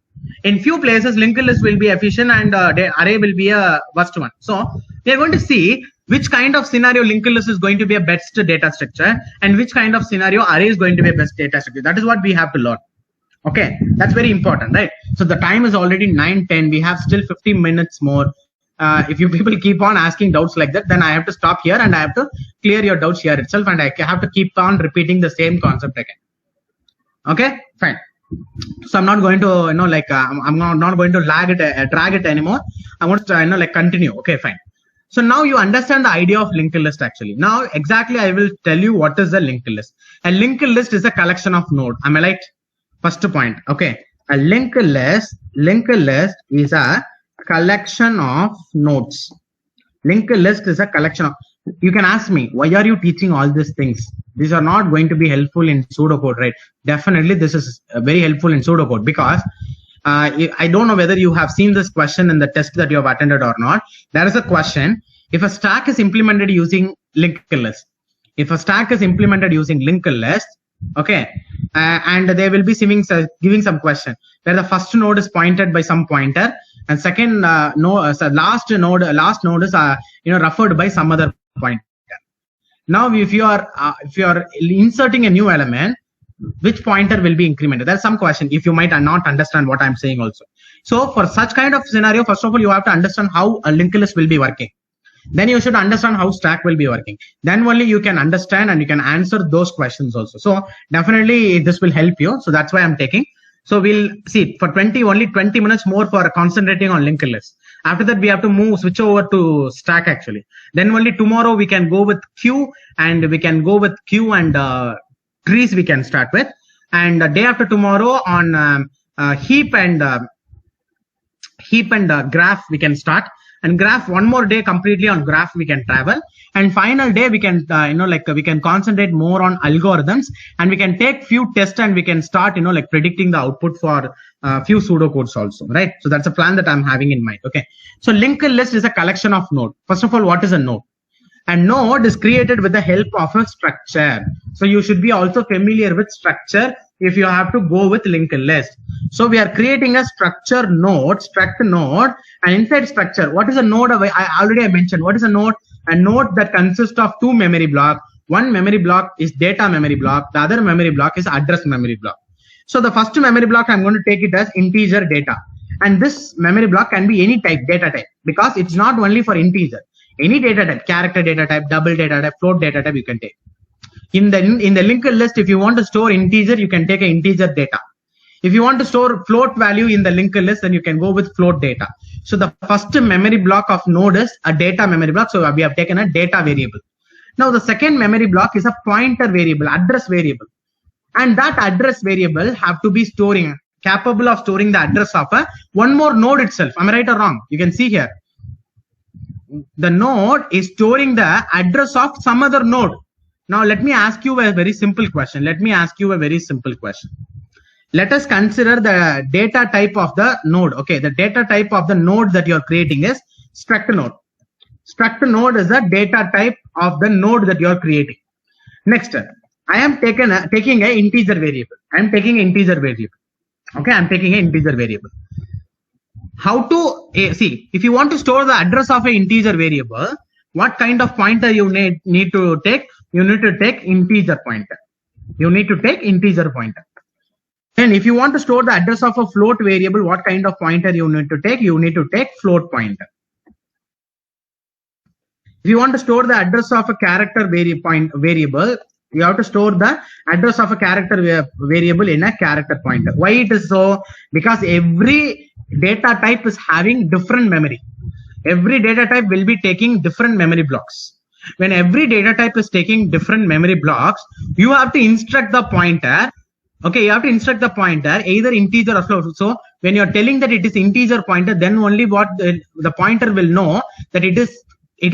In few places, linked list will be efficient, and array will be a worst one. So we are going to see which kind of scenario linked list is going to be a best data structure, and which kind of scenario array is going to be a best data structure. That is what we have to learn. Okay, that's very important, right? So the time is already 9:10. We have still 15 minutes more. If you people keep on asking doubts like that, then I have to stop here and I have to clear your doubts here itself, and I have to keep on repeating the same concept again. Okay, fine. So I'm not going to, I'm not going to drag it anymore. I want to, continue. Okay, fine. So now you understand the idea of linked list actually. Now exactly I will tell you what is a linked list. A linked list is a collection of nodes. Am I right? First point. Okay, a linked list is a collection of nodes. Linked list is a collection of. You can ask me, why are you teaching all these things? These are not going to be helpful in pseudocode, right? Definitely this is very helpful in pseudocode, because I don't know whether you have seen this question in the test that you have attended or not. There is a question: if a stack is implemented using linked list, okay, and they will be giving some question where the first node is pointed by some pointer, and second last node is referred by some other pointer. Now if you are inserting a new element, which pointer will be incremented? There's some question if you might not understand what I'm saying also. So for such kind of scenario, first of all, you have to understand how a linked list will be working. Then you should understand how stack will be working. Then only you can understand and you can answer those questions also. So definitely this will help you. So that's why I'm taking. So we'll see for only 20 minutes more for concentrating on linked list. After that, we have to switch over to stack actually. Then only tomorrow we can go with queue, and trees we can start with. And the day after tomorrow on heap and graph we can start. And graph, one more day completely on graph we can travel, and final day we can we can concentrate more on algorithms, and we can take few tests and we can start predicting the output for few pseudocodes also, right? So that's a plan that I'm having in mind. Okay, so linked list is a collection of node. First of all, what is a node? A node is created with the help of a structure. So you should be also familiar with structure if you have to go with linked list. So we are creating a struct node, and inside structure, what is a node? I already mentioned what is a node. A node that consists of two memory blocks. One memory block is data memory block. The other memory block is address memory block. So the first memory block, I'm going to take it as integer data, and this memory block can be any type data type, because it's not only for integer. Any data type, character data type, double data type, float data type you can take. In the linked list, if you want to store integer, you can take an integer data. If you want to store float value in the linked list, then you can go with float data. So the first memory block of node is a data memory block. So we have taken a data variable. Now the second memory block is a pointer variable, address variable. And that address variable have to be capable of storing the address of one more node itself. Am I right or wrong? You can see here. The node is storing the address of some other node. Now let me ask you a very simple question. Let us consider the data type of the node. Okay, the data type of the node that you are creating is struct node. Struct node is the data type of the node that you are creating. Next, I am taking an integer variable. Okay, I'm taking an integer variable. How to see, if you want to store the address of an integer variable, what kind of pointer you need to take? You need to take integer pointer. And if you want to store the address of a float variable, what kind of pointer you need to take? You need to take float pointer. If you want to store the address of a character variable, you have to store the address of a character variable in a character pointer. Why it is so? Because every data type is having different memory. every data type will be taking different memory blocks. When every data type is taking different memory blocks, you have to instruct the pointer. Okay, you have to instruct the pointer either integer or float. So when you're telling that it is integer pointer, then only what the pointer will know that it is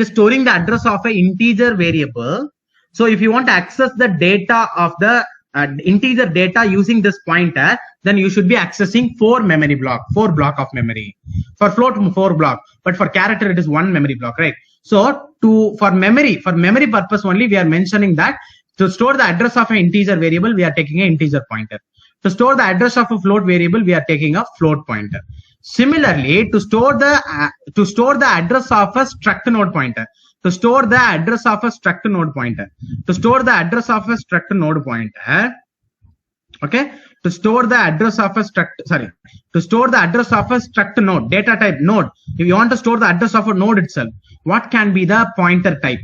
storing the address of an integer variable. So if you want to access the data of the integer data using this pointer, then you should be accessing 4 block of memory. For float, 4 block, but for character it is 1 memory block, right? So for memory purpose only, we are mentioning that to store the address of an integer variable, we are taking an integer pointer. To store the address of a float variable, we are taking a float pointer. Similarly, to store the address of a struct node pointer. To store the address of a struct node pointer. To store the address of a struct node pointer. Okay. To store the address of a struct node, data type node. If you want to store the address of a node itself, what can be the pointer type?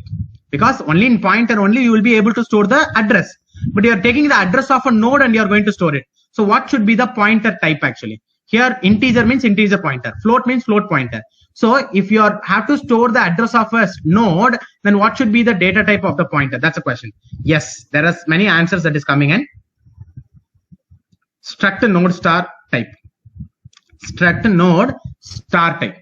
Because only in pointer only you will be able to store the address. But you are taking the address of a node and you are going to store it. So what should be the pointer type actually? Here integer means integer pointer. Float means float pointer. So if you have to store the address of a node, then what should be the data type of the pointer? That's a question. Yes, there are many answers that is coming in. Struct node star type. Struct node star type.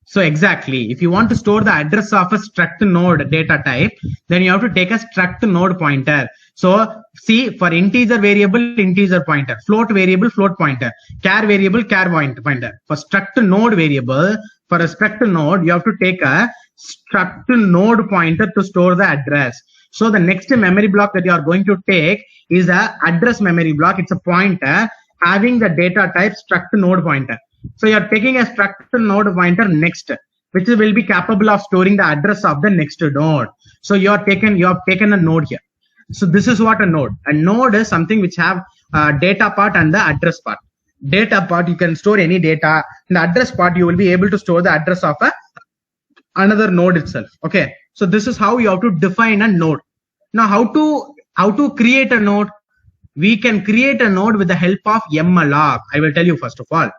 So exactly, if you want to store the address of a struct node data type, then you have to take a struct node pointer. So see, for integer variable, integer pointer, float variable, float pointer, char variable, char pointer. For struct node variable, for a struct node, you have to take a struct node pointer to store the address. So the next memory block that you are going to take is a address memory block. It's a pointer having the data type struct node pointer. So you are taking a struct node pointer next, which will be capable of storing the address of the next node. So you have taken a node here. So this is what a node. A node is something which have data part and the address part. Data part, you can store any data. In the address part, you will be able to store the address of another node itself. Okay. So this is how you have to define a node. Now how to create a node? We can create a node with the help of malloc. I will tell you first of all.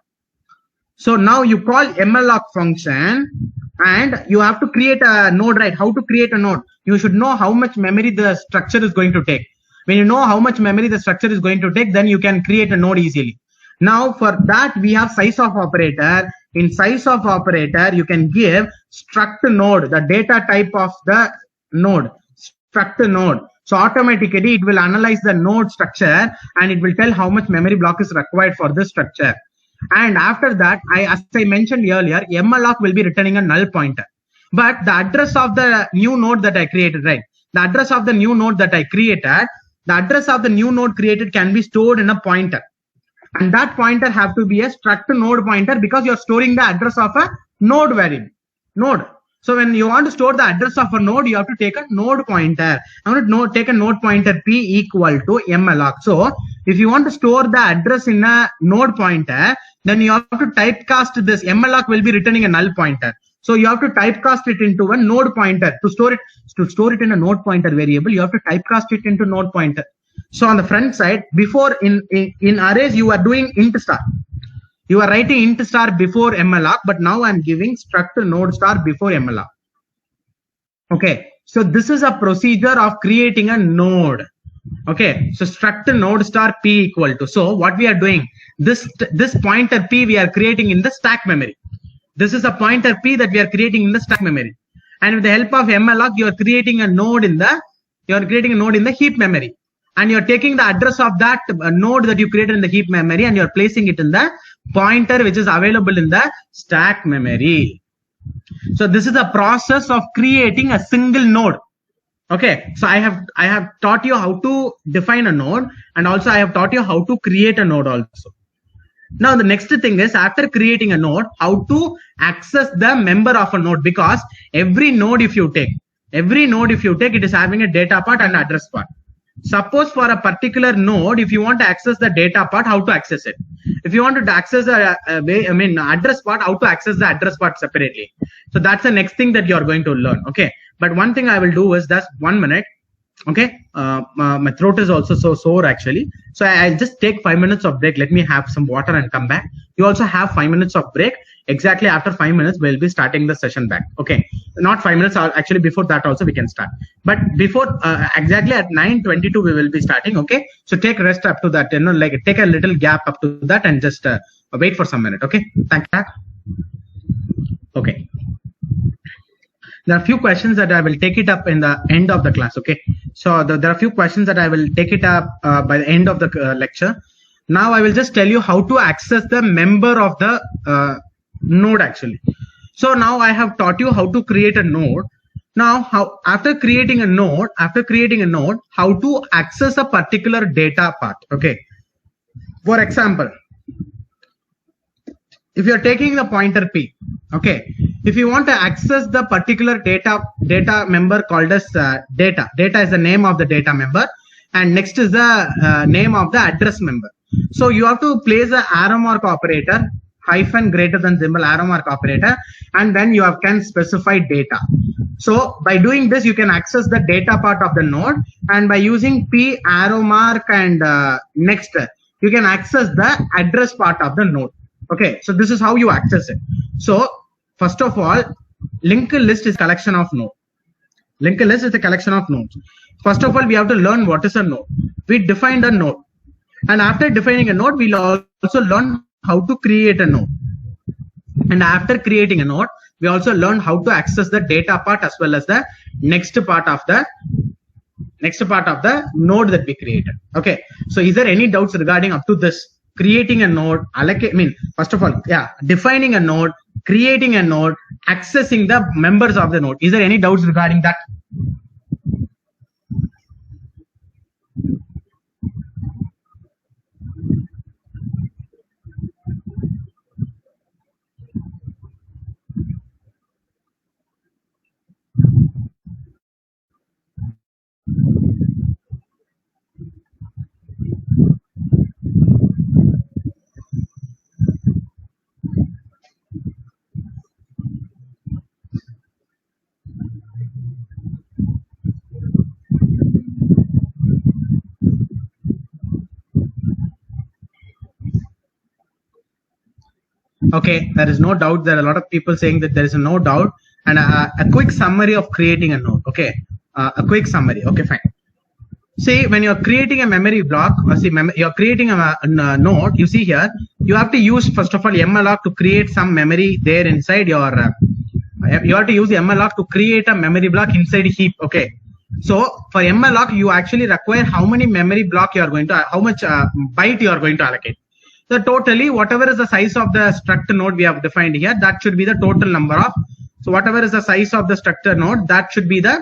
So now you call malloc function and you have to create a node, right? How to create a node? You should know how much memory the structure is going to take. When you know how much memory the structure is going to take, then you can create a node easily. Now for that, we have size of operator. In size of operator, you can give struct node, the data type of the node, struct node. So automatically it will analyze the node structure and it will tell how much memory block is required for this structure. And after that, as I mentioned earlier, malloc will be returning a null pointer. But the address of the new node that I created, right? The address of the new node that I created, the address of the new node created can be stored in a pointer. And that pointer have to be a struct node pointer because you're storing the address of a node variable. Node. So when you want to store the address of a node, you have to take a node pointer. I'm going to take a node pointer p equal to malloc. So if you want to store the address in a node pointer, then you have to typecast this. Malloc will be returning a null pointer. So you have to typecast it into a node pointer. To store it in a node pointer variable, you have to typecast it into node pointer. So on the front side, before in arrays, you are doing int star. You are writing int star before malloc, but now I'm giving struct node star before malloc. Okay, so this is a procedure of creating a node. Okay, so struct node star p equal to. So what we are doing, this pointer p we are creating in the stack memory. This is a pointer p that we are creating in the stack memory. And with the help of malloc, you are creating a node in the heap memory. And you're taking the address of that node that you created in the heap memory and you're placing it in the pointer which is available in the stack memory. So this is a process of creating a single node. Okay, so I have taught you how to define a node, and also I have taught you how to create a node also. Now the next thing is, after creating a node, how to access the member of a node, because every node if you take, it is having a data part and address part. Suppose for a particular node, if you want to access the data part, how to access it? If you want to access the address part, how to access the address part separately? So that's the next thing that you are going to learn. Okay, but one thing I will do is just 1 minute. Okay, my throat is also so sore actually. So I'll just take 5 minutes of break. Let me have some water and come back. You also have 5 minutes of break. Exactly after 5 minutes, we'll be starting the session back. Okay, not 5 minutes. Actually, before that also we can start. But before exactly at 9:22 we will be starting. Okay, so take rest up to that. You know, like take a little gap up to that and just wait for some minute. Okay, thank you. Okay. There are a few questions that I will take it up in the end of the class. Okay, so there are a few questions that I will take it up by the end of the lecture. Now I will just tell you how to access the member of the node actually. So now I have taught you how to create a node. Now after creating a node, how to access a particular data part. Okay, for example, if you're taking the pointer P, okay, if you want to access the particular data member called as data is the name of the data member, and next is the name of the address member. So you have to place the arrow mark operator, hyphen greater than symbol arrow mark operator, and then you can specify data. So by doing this, you can access the data part of the node, and by using P arrow mark and next, you can access the address part of the node. Okay, so this is how you access it. So first of all, linked list is collection of nodes. Linked list is a collection of nodes. First of all, we have to learn what is a node. We defined a node, and after defining a node, we'll also learn how to create a node. And after creating a node, we also learn how to access the data part as well as the next part of the node that we created. Okay, so is there any doubts regarding up to this? Creating a node, first of all, defining a node, creating a node, accessing the members of the node. Is there any doubts regarding that? Okay, there is no doubt. There are a lot of people saying that there is no doubt. And a quick summary of creating a node. Okay, a quick summary. Okay, fine. See, when you're creating a memory block, you're creating a node, you see here, you have to use, first of all, malloc to create some memory there inside your, you have to use malloc to create a memory block inside heap. Okay, so for malloc, you actually require how many memory block you are going to, how much byte you are going to allocate. So totally, whatever is the size of the struct node we have defined here, that should be the total number of, so whatever is the size of the structure node, that should be the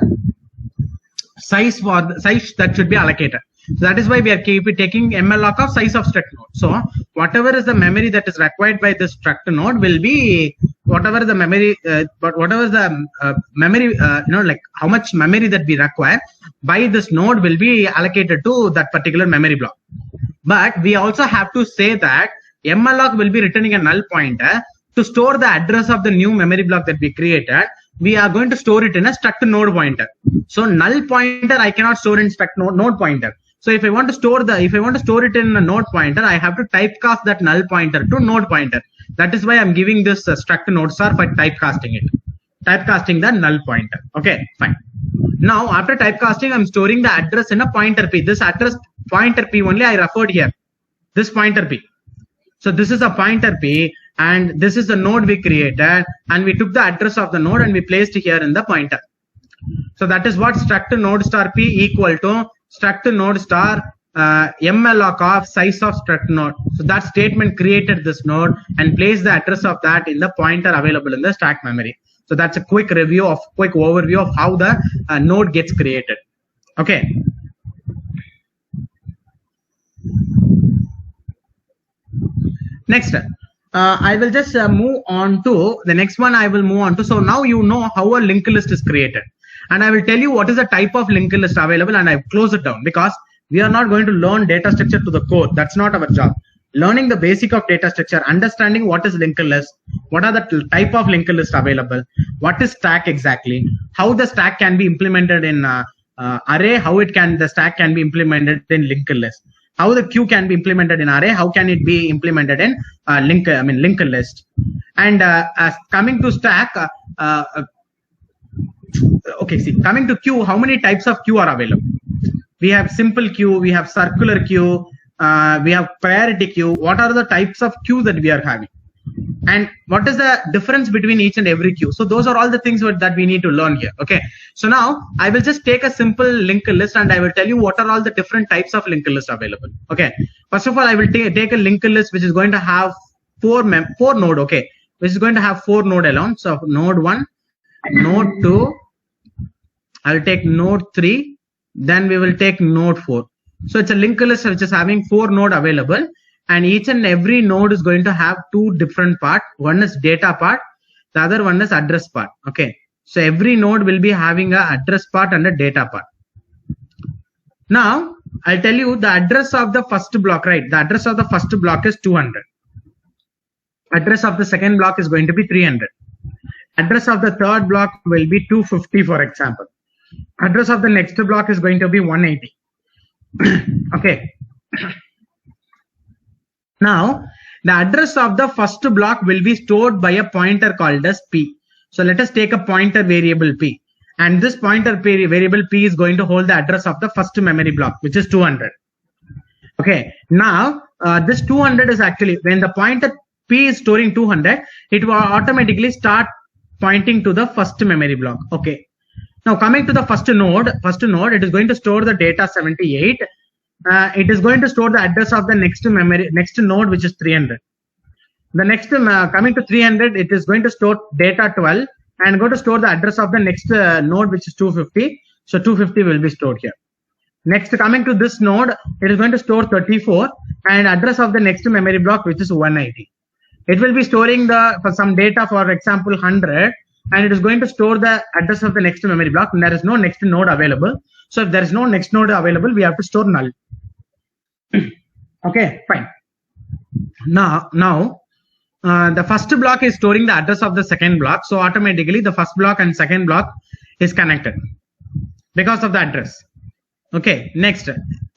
size that should be allocated. So that is why we are taking malloc of size of struct node. So whatever is the memory that is required by this struct node will be whatever the memory, like how much memory that we require by this node will be allocated to that particular memory block. But we also have to say that malloc will be returning a null pointer to store the address of the new memory block that we created. We are going to store it in a struct node pointer. So null pointer I cannot store in struct node pointer. So if I want to store it in a node pointer, I have to typecast that null pointer to node pointer. That is why I'm giving this struct node star for typecasting the null pointer. Okay, fine. Now after typecasting, I'm storing the address in a pointer P. This address pointer P only I referred here. This pointer P. So this is a pointer P, and this is the node we created, and we took the address of the node and we placed here in the pointer. So that is what struct node star P equal to struct node star malloc of size of struct node. So that statement created this node and placed the address of that in the pointer available in the stack memory. So that's a quick overview of how the node gets created. Okay. Next, I will just move on to the next one. So now you know how a linked list is created, and I will tell you what is the type of linked list available, and I close it down because we are not going to learn data structure to the core. That's not our job. Learning the basic of data structure, understanding what is linked list, what are the type of linked list available, what is stack exactly, how the stack can be implemented in array, how the stack can be implemented in linked list. How the queue can be implemented in array, how can it be implemented in linked list. And as coming to stack, okay, see, coming to queue, how many types of queue are available? We have simple queue, we have circular queue, we have priority queue. What are the types of queue that we are having? And what is the difference between each and every queue? So those are all the things that we need to learn here. Okay. So now I will just take a simple linked list and I will tell you what are all the different types of linked list available. Okay. First of all, I will take a linked list which is going to have four node. Okay. Which is going to have 4 node alone. So node 1, node 2, I will take node 3, then we will take node 4. So it's a linked list which is having 4 node available. And each and every node is going to have 2 different parts. One is data part, the other one is address part. Okay. So every node will be having a address part and a data part. Now, I'll tell you the address of the first block, right? The address of the first block is 200. Address of the second block is going to be 300. Address of the third block will be 250, for example. Address of the next block is going to be 180. Okay. Now, the address of the first block will be stored by a pointer called as P. So let us take a pointer variable P. And this pointer variable P is going to hold the address of the first memory block, which is 200. Okay. Now, this 200 is actually, when the pointer P is storing 200, it will automatically start pointing to the first memory block. Okay. Now, coming to the first node, it is going to store the data 78. It is going to store the address of the next node, which is 300. The next, coming to 300, it is going to store data 12 and going to store the address of the next node, which is 250. So 250 will be stored here. Next, coming to this node, it is going to store 34 and address of the next memory block, which is 180. It will be storing for some data, for example, 100, and it is going to store the address of the next memory block. And there is no next node available. So if there is no next node available, we have to store null. Okay, fine. Now, the first block is storing the address of the second block. So automatically the first block and second block is connected because of the address. Okay, next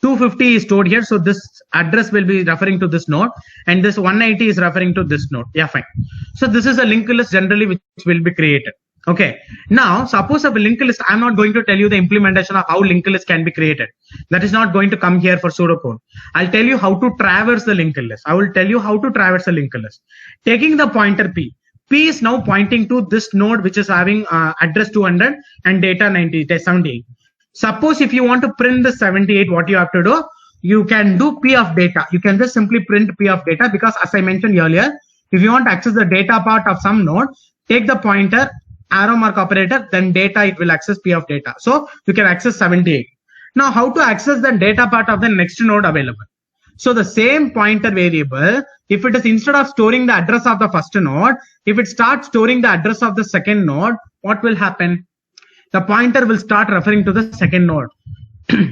250 is stored here. So this address will be referring to this node and this 180 is referring to this node. Yeah, fine. So this is a linked list generally which will be created. Okay. Now, suppose of a linked list, I'm not going to tell you the implementation of how linked list can be created. That is not going to come here for pseudocode. I'll tell you how to traverse the linked list. I will tell you how to traverse a linked list. Taking the pointer P. P is now pointing to this node which is having address 200 and data 78. Suppose if you want to print the 78, what you have to do? You can do P of data. You can just simply print P of data because as I mentioned earlier, if you want to access the data part of some node, take the pointer, arrow mark operator, then data, it will access P of data. So you can access 78. Now, how to access the data part of the next node available? So the same pointer variable, if it is instead of storing the address of the first node, if it starts storing the address of the second node, what will happen? The pointer will start referring to the second node.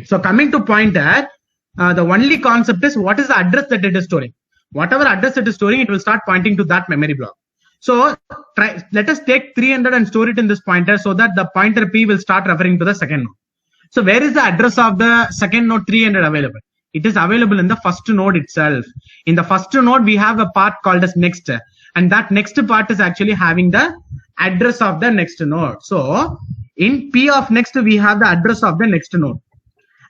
So coming to pointer, the only concept is what is the address that it is storing. Whatever address it is storing, it will start pointing to that memory block. So let us take 300 and store it in this pointer so that the pointer P will start referring to the second node. So where is the address of the second node 300 available? It is available in the first node itself. In the first node, we have a part called as next. And that next part is actually having the address of the next node. So in P of next, we have the address of the next node.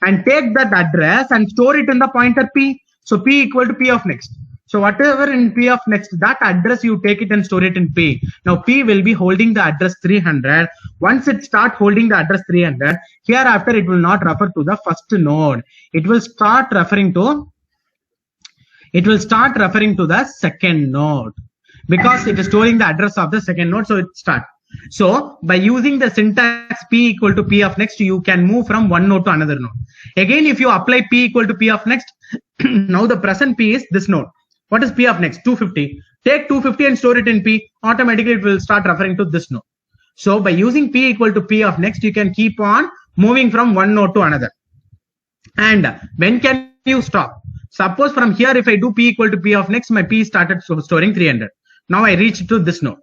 And take that address and store it in the pointer P. So P equal to P of next. So whatever in P of next, that address you take it and store it in P. Now P will be holding the address 300. Once it start holding the address 300, hereafter it will not refer to the first node. It will start referring to the second node because it is storing the address of the second node. So it starts. So by using the syntax P equal to P of next, you can move from one node to another node. Again, if you apply P equal to P of next, now the present P is this node. What is P of next? 250. Take 250 and store it in P. Automatically, it will start referring to this node. So by using P equal to P of next, you can keep on moving from one node to another. And when can you stop? Suppose from here, if I do P equal to P of next, my P started storing 300. Now I reach to this node.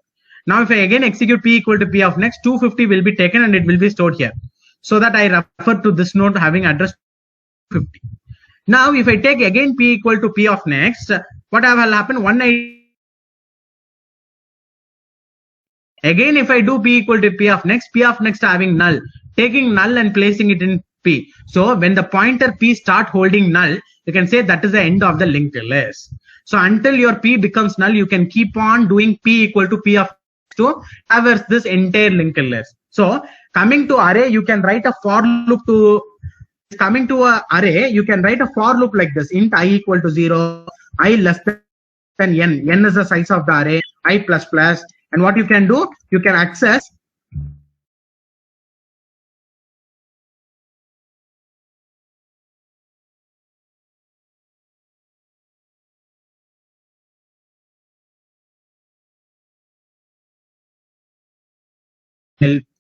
Now if I again execute P equal to P of next, 250 will be taken and it will be stored here. so that I refer to this node having address 50. Now, if I take again p equal to p of next, what will happen? 190. Again, if I do p equal to p of next having null, taking null and placing it in p. So when the pointer p start holding null, you can say that is the end of the linked list. So until your p becomes null, you can keep on doing p equal to p of to traverse this entire linked list. So coming to array, you can write a for loop to coming to a array. You can write a for loop like this: int I equal to 0, I less than n. N is the size of the array, I plus plus. And what you can do, you can access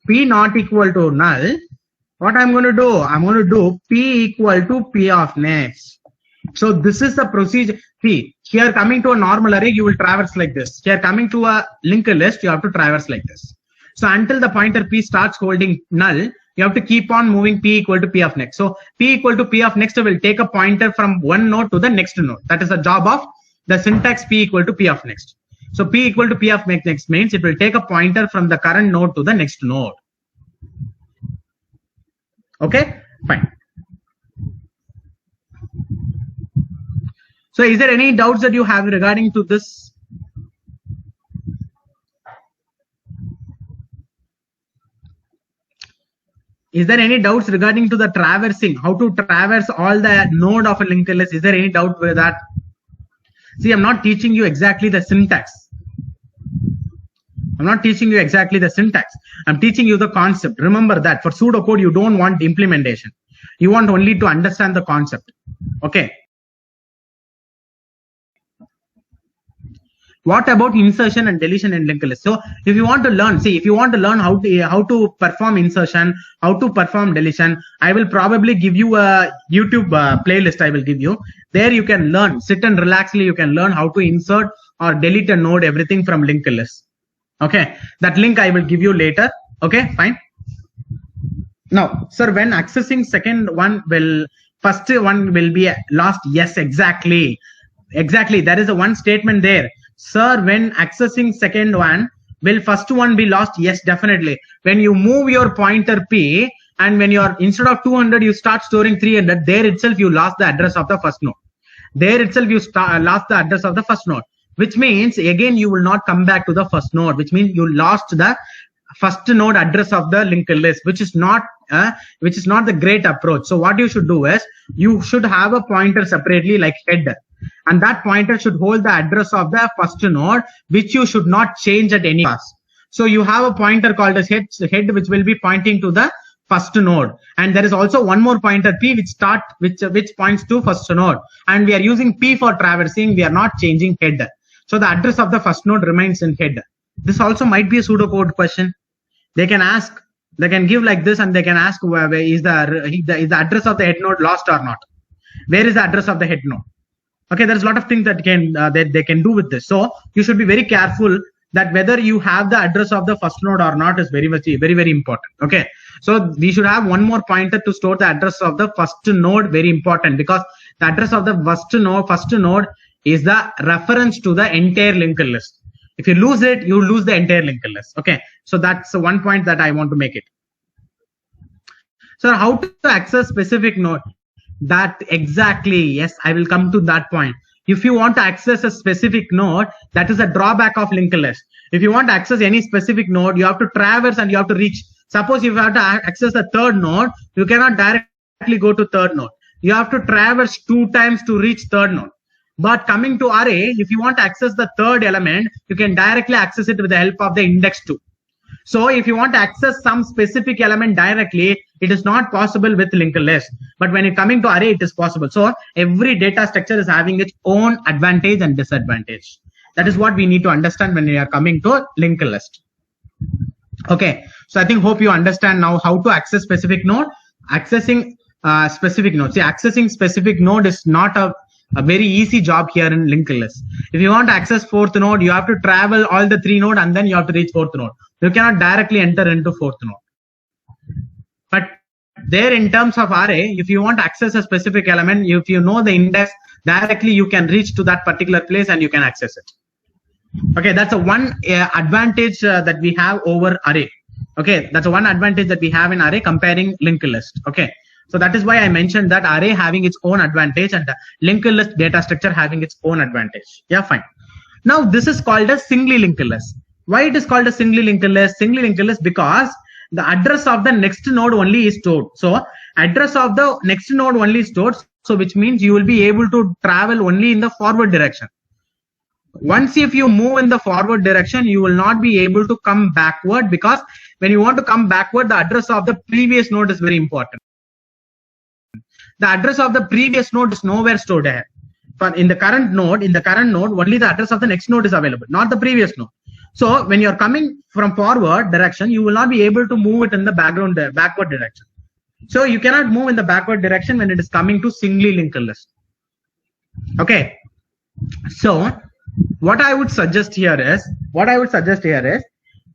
p not equal to null. What I'm going to do? I'm going to do p equal to p of next. So this is the procedure. See, here coming to a normal array, you will traverse like this. Here coming to a linked list, you have to traverse like this. So until the pointer p starts holding null, you have to keep on moving p equal to p of next. So p equal to p of next will take a pointer from one node to the next node. That is the job of the syntax p equal to p of next. So p equal to p of next means it will take a pointer from the current node to the next node. Okay, fine. So is there any doubts that you have regarding to this? Is there any doubts regarding to the traversing? How to traverse all the node of a linked list? Is there any doubt with that? See, I'm not teaching you exactly the syntax. I'm not teaching you exactly the syntax. I'm teaching you the concept. Remember that for pseudocode, you don't want implementation. You want only to understand the concept. Okay. What about insertion and deletion in linked list? So if you want to learn, see, if you want to learn how to perform insertion, how to perform deletion, I will probably give you a YouTube playlist. I will give you there. You can learn, sit and relaxly. You can learn how to insert or delete a node, everything from linked list. Okay, that link I will give you later. Okay, fine. Now, sir, when accessing second one first one will be lost. Yes, exactly. There is a one statement there. Sir, when accessing second one, will first one be lost? Yes, definitely. When you move your pointer p and when you're instead of 200, you start storing 300, there itself you lost the address of the first node. There itself you lost the address of the first node, which means again you will not come back to the first node, which means you lost the first node address of the linked list, which is not the great approach. So what you should do is you should have a pointer separately like head. And that pointer should hold the address of the first node, which you should not change at any cost. So you have a pointer called as head, which will be pointing to the first node. And there is also one more pointer p, which points to first node. And we are using p for traversing. We are not changing head. So the address of the first node remains in head. This also might be a pseudocode question. They can ask, they can give like this, and they can ask, where is the address of the head node lost or not? Where is the address of the head node? Okay, there's a lot of things that they can do with this. So you should be very careful that whether you have the address of the first node or not is very important. Okay, so we should have one more pointer to store the address of the first node. Very important, because the address of the first node is the reference to the entire linked list. If you lose it, you lose the entire linked list. Okay, so that's one point that I want to make it. So how to access specific node? That exactly, yes, I will come to that point. If you want to access a specific node, that is a drawback of linked list. If you want to access any specific node, you have to traverse and you have to reach. Suppose if you have to access the third node, you cannot directly go to third node. You have to traverse 2 times to reach third node. But coming to array, if you want to access the third element, you can directly access it with the help of the index 2. So if you want to access some specific element directly, it is not possible with linked list. But when you're coming to array, it is possible. So every data structure is having its own advantage and disadvantage. That is what we need to understand when we are coming to linked list. Okay, so I think hope you understand now how to access specific node. Accessing specific node. See, accessing specific node is not a very easy job here in linked list. If you want to access fourth node, you have to travel all the 3 nodes and then you have to reach fourth node. You cannot directly enter into fourth node. But there in terms of array, if you want to access a specific element, if you know the index, directly you can reach to that particular place and you can access it. Okay, that's a one advantage that we have over array. Okay, that's a one advantage that we have in array comparing linked list. Okay, so that is why I mentioned that array having its own advantage and the linked list data structure having its own advantage. Yeah, fine. Now this is called a singly linked list. Why it is called a singly linked list? Singly linked list because the address of the next node only is stored. So address of the next node only is stored. So which means you will be able to travel only in the forward direction. Once if you move in the forward direction, you will not be able to come backward, because when you want to come backward, the address of the previous node is very important. The address of the previous node is nowhere stored here. But in the current node, only the address of the next node is available, not the previous node. So when you're coming from forward direction, you will not be able to move it in the backward direction. So you cannot move in the backward direction when it is coming to singly linked list. Okay. So what I would suggest here is,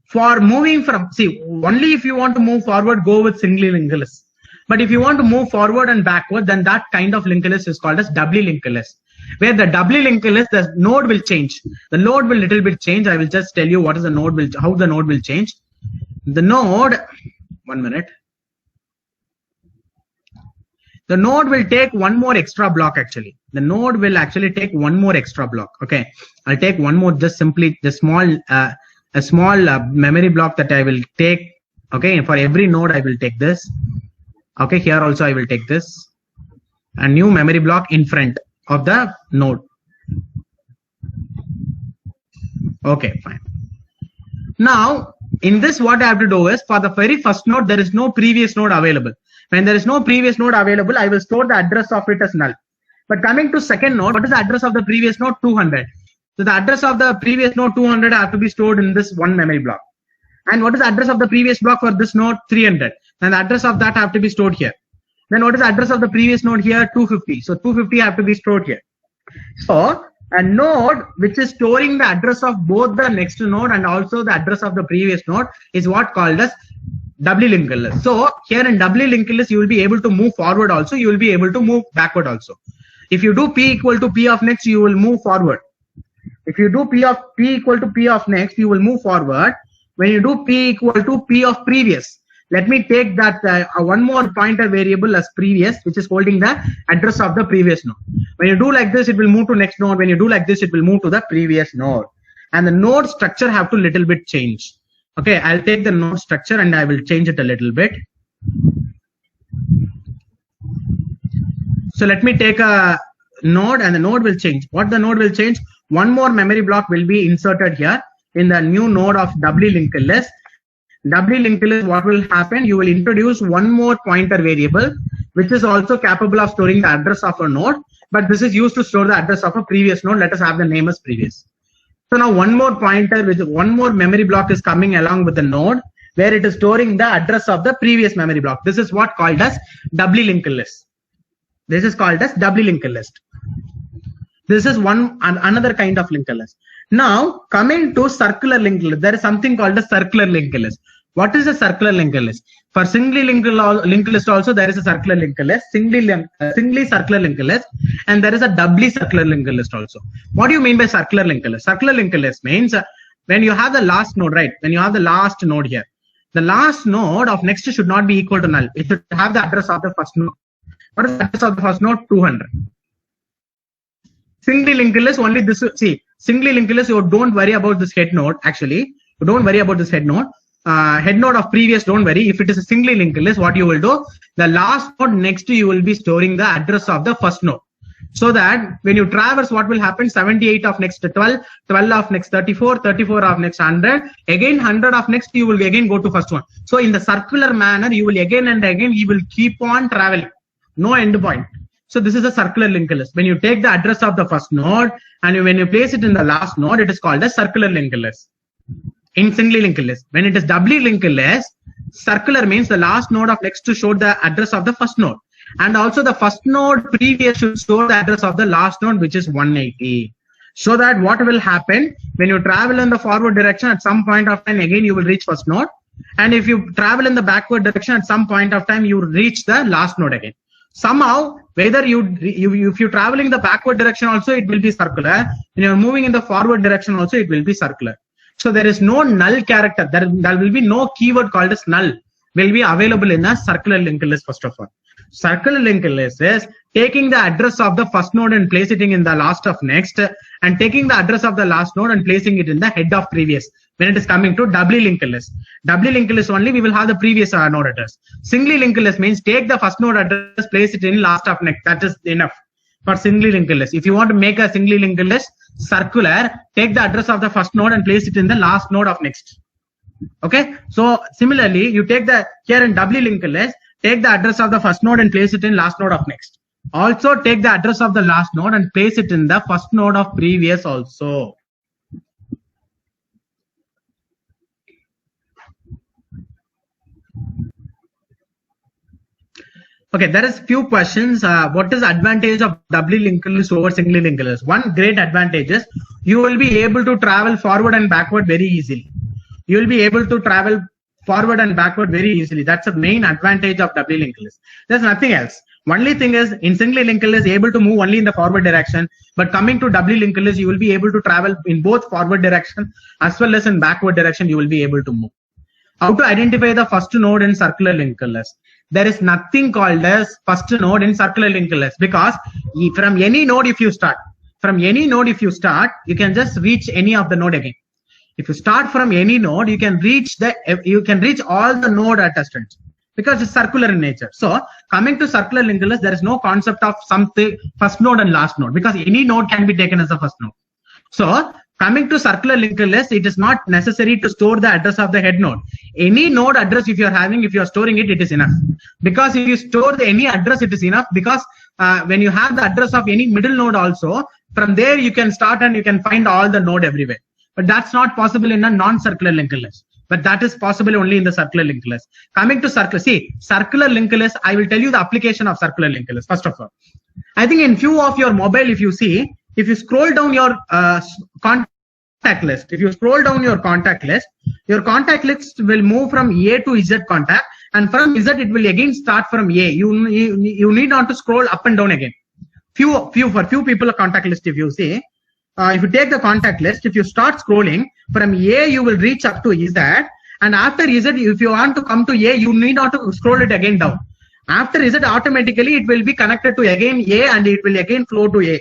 for moving from, see, only if you want to move forward, go with singly linked list. But if you want to move forward and backward, then that kind of linked list is called as doubly linked list. Where the doubly linked list, the node will change. The node will little bit change. I will just tell you what is the node will, how the node will change. The node, 1 minute. The node will take one more extra block actually. The node will actually take one more extra block. Okay, I'll take one more, just simply the small, a small memory block that I will take. Okay, for every node I will take this. Okay, here also I will take this. A new memory block in front of the node. Okay, fine. Now, in this, what I have to do is, for the very first node, there is no previous node available. When there is no previous node available, I will store the address of it as null. But coming to second node, what is the address of the previous node? 200. So the address of the previous node 200 have to be stored in this one memory block. And what is the address of the previous block for this node? 300. And the address of that have to be stored here. Then what is the address of the previous node here? 250. So 250 have to be stored here. So a node which is storing the address of both the next node and also the address of the previous node is what called as doubly linked list. So here in doubly linked list, you will be able to move forward also. You will be able to move backward also. If you do p equal to p of next, you will move forward. If you do p equal to p of next, you will move forward. When you do p equal to p of previous, let me take that one more pointer variable as previous, which is holding the address of the previous node. When you do like this, it will move to next node. When you do like this, it will move to the previous node. And the node structure have to little bit change. Okay, I'll take the node structure and I will change it a little bit. So let me take a node and the node will change. What the node will change? One more memory block will be inserted here in the new node of doubly linked list. Doubly linked list, what will happen? You will introduce one more pointer variable, which is also capable of storing the address of a node, but this is used to store the address of a previous node. Let us have the name as previous. So now one more pointer with one more memory block is coming along with the node, where it is storing the address of the previous memory block. This is what called as doubly linked list. This is called as doubly linked list. This is another kind of linked list. Now coming to circular linked list, there is something called a circular linked list. What is a circular linked list? For singly linked list also there is a circular linked list, singly circular linked list, and there is a doubly circular linked list also. What do you mean by circular linked list? Circular linked list means when you have the last node, right? When you have the last node here, the last node of next should not be equal to null. It should have the address of the first node. What is the address of the first node? 200. Singly linked list, only this. See, singly linked list, you don't worry about this head node. Actually, you don't worry about this head node. Head node of previous, don't worry. If it is a singly linked list, what you will do, the last node next to you will be storing the address of the first node. So that when you traverse, what will happen? 78 of next 12, 12 of next 34, 34 of next 100, again 100 of next, you will again go to first one. So in the circular manner, you will again and again, you will keep on traveling. No end point. So this is a circular linked list. When you take the address of the first node and when you place it in the last node, it is called a circular linked list. In singly linked list, when it is doubly linked list, circular means the last node of next to show the address of the first node, and also the first node previous should store the address of the last node, which is 180. So that what will happen when you travel in the forward direction, at some point of time again you will reach first node. and if you travel in the backward direction, at some point of time you reach the last node again. Somehow, whether if you're traveling the backward direction also, it will be circular. When you're moving in the forward direction also, it will be circular. So there is no null character. There will be no keyword called as null will be available in a circular linked list. First of all, circular linked list is taking the address of the first node and placing it in the last of next, and taking the address of the last node and placing it in the head of previous. When it is coming to doubly linked list, doubly linked list only we will have the previous node address. Singly linked list means take the first node address, place it in last of next. That is enough for singly linked list. If you want to make a singly linked list circular, take the address of the first node and place it in the last node of next. Okay, so similarly, you take the here in doubly linked list, take the address of the first node and place it in last node of next. Also take the address of the last node and place it in the first node of previous also. Okay, there is few questions. What is the advantage of doubly linked list over singly linked list? One great advantage is you will be able to travel forward and backward very easily. You will be able to travel forward and backward very easily. That's the main advantage of doubly linked list. There's nothing else. Only thing is in singly linked list, able to move only in the forward direction. But coming to doubly linked list, you will be able to travel in both forward direction as well as in backward direction. You will be able to move. How to identify the first node in circular linked list? There is nothing called as first node in circular linked list, because from any node if you start, you can just reach any of the node again. If you start from any node, you can reach all the node attachments because it's circular in nature. So coming to circular linked list, there is no concept of something first node and last node, because any node can be taken as a first node. So coming to circular linked list, it is not necessary to store the address of the head node. Any node address if you're storing it, it is enough. Because if you store any address, it is enough, because when you have the address of any middle node also, from there you can start and you can find all the node everywhere. But that's not possible in a non-circular linked list. But that is possible only in the circular linked list. Coming to circular linked list, I will tell you the application of circular linked list. First of all, I think in few of your mobile, if you scroll down your contact list, your contact list will move from A to Z contact, and from Z it will again start from A. You need not to scroll up and down again. For few people a contact list, if you see, if you take the contact list, if you start scrolling from A, you will reach up to Z, and after Z, if you want to come to A, you need not to scroll it again down. After Z, automatically it will be connected to again A, and it will again flow to A.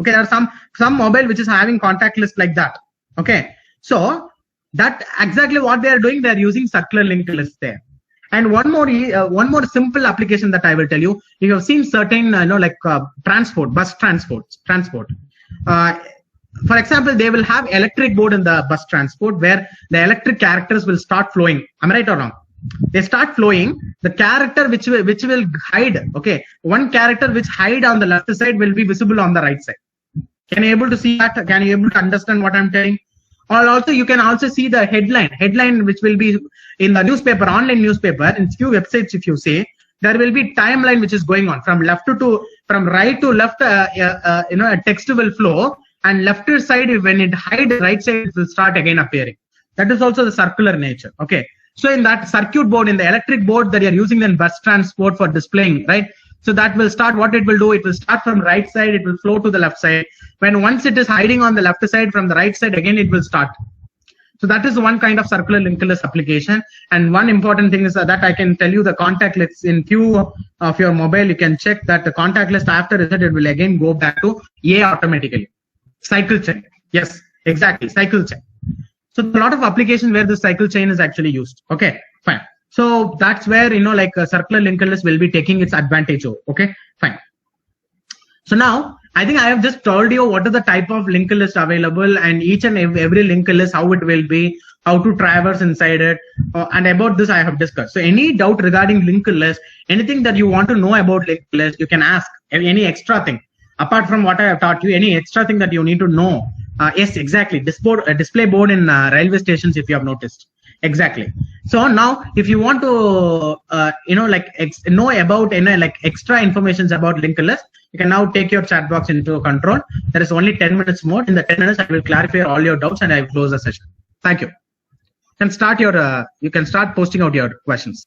Okay, there are some mobile which is having contact list like that. Okay, so that exactly what they are doing. They are using circular linked list there. And one more simple application that I will tell you. You have seen certain bus transport. For example, they will have electric board in the bus transport where the electric characters will start flowing. Am I right or wrong? They start flowing. The character which will hide. Okay, one character which hide on the left side will be visible on the right side. Can you able to see that? Can you able to understand what I'm telling? Or also you can also see the headline which will be in the newspaper, online newspaper. In few websites, if you see, there will be timeline which is going on from right to left. A text will flow, and left side, when it hides, right side will start again appearing. That is also the circular nature. Okay, so in that circuit board, in the electric board that you are using in bus transport for displaying, right? So that will start, what it will do, it will start from right side, it will flow to the left side. Once it is hiding on the left side, from the right side again it will start. So that is one kind of circular linked list application. And one important thing is that I can tell you the contact list in few of your mobile. You can check that the contact list after that it will again go back to A automatically. Cycle chain. Yes, exactly. Cycle chain. So a lot of applications where the cycle chain is actually used. Okay, fine. So that's where, a circular linked list will be taking its advantage of. Okay, fine. So now I think I have just told you what are the type of linked list available, and each and every linked list, how it will be, how to traverse inside it, and about this I have discussed. So any doubt regarding linked list, anything that you want to know about linked list, you can ask. Any extra thing apart from what I have taught you, any extra thing that you need to know. Yes, exactly. Display board in railway stations, if you have noticed. Exactly. So now, if you want to, know about any extra information about linked list, you can now take your chat box into control. There is only 10 minutes more. In the 10 minutes, I will clarify all your doubts and I will close the session. Thank you. can start your you can start posting out your questions.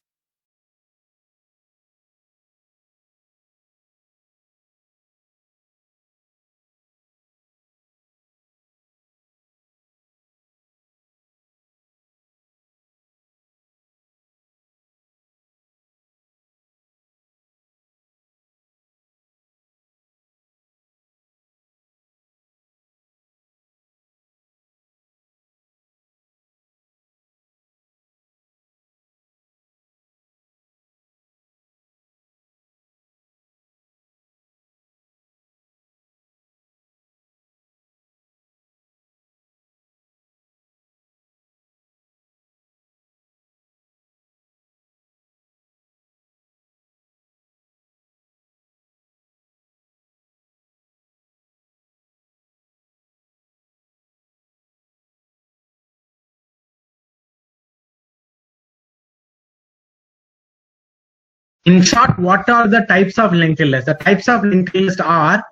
In short, what are the types of linked lists? The types of linked list are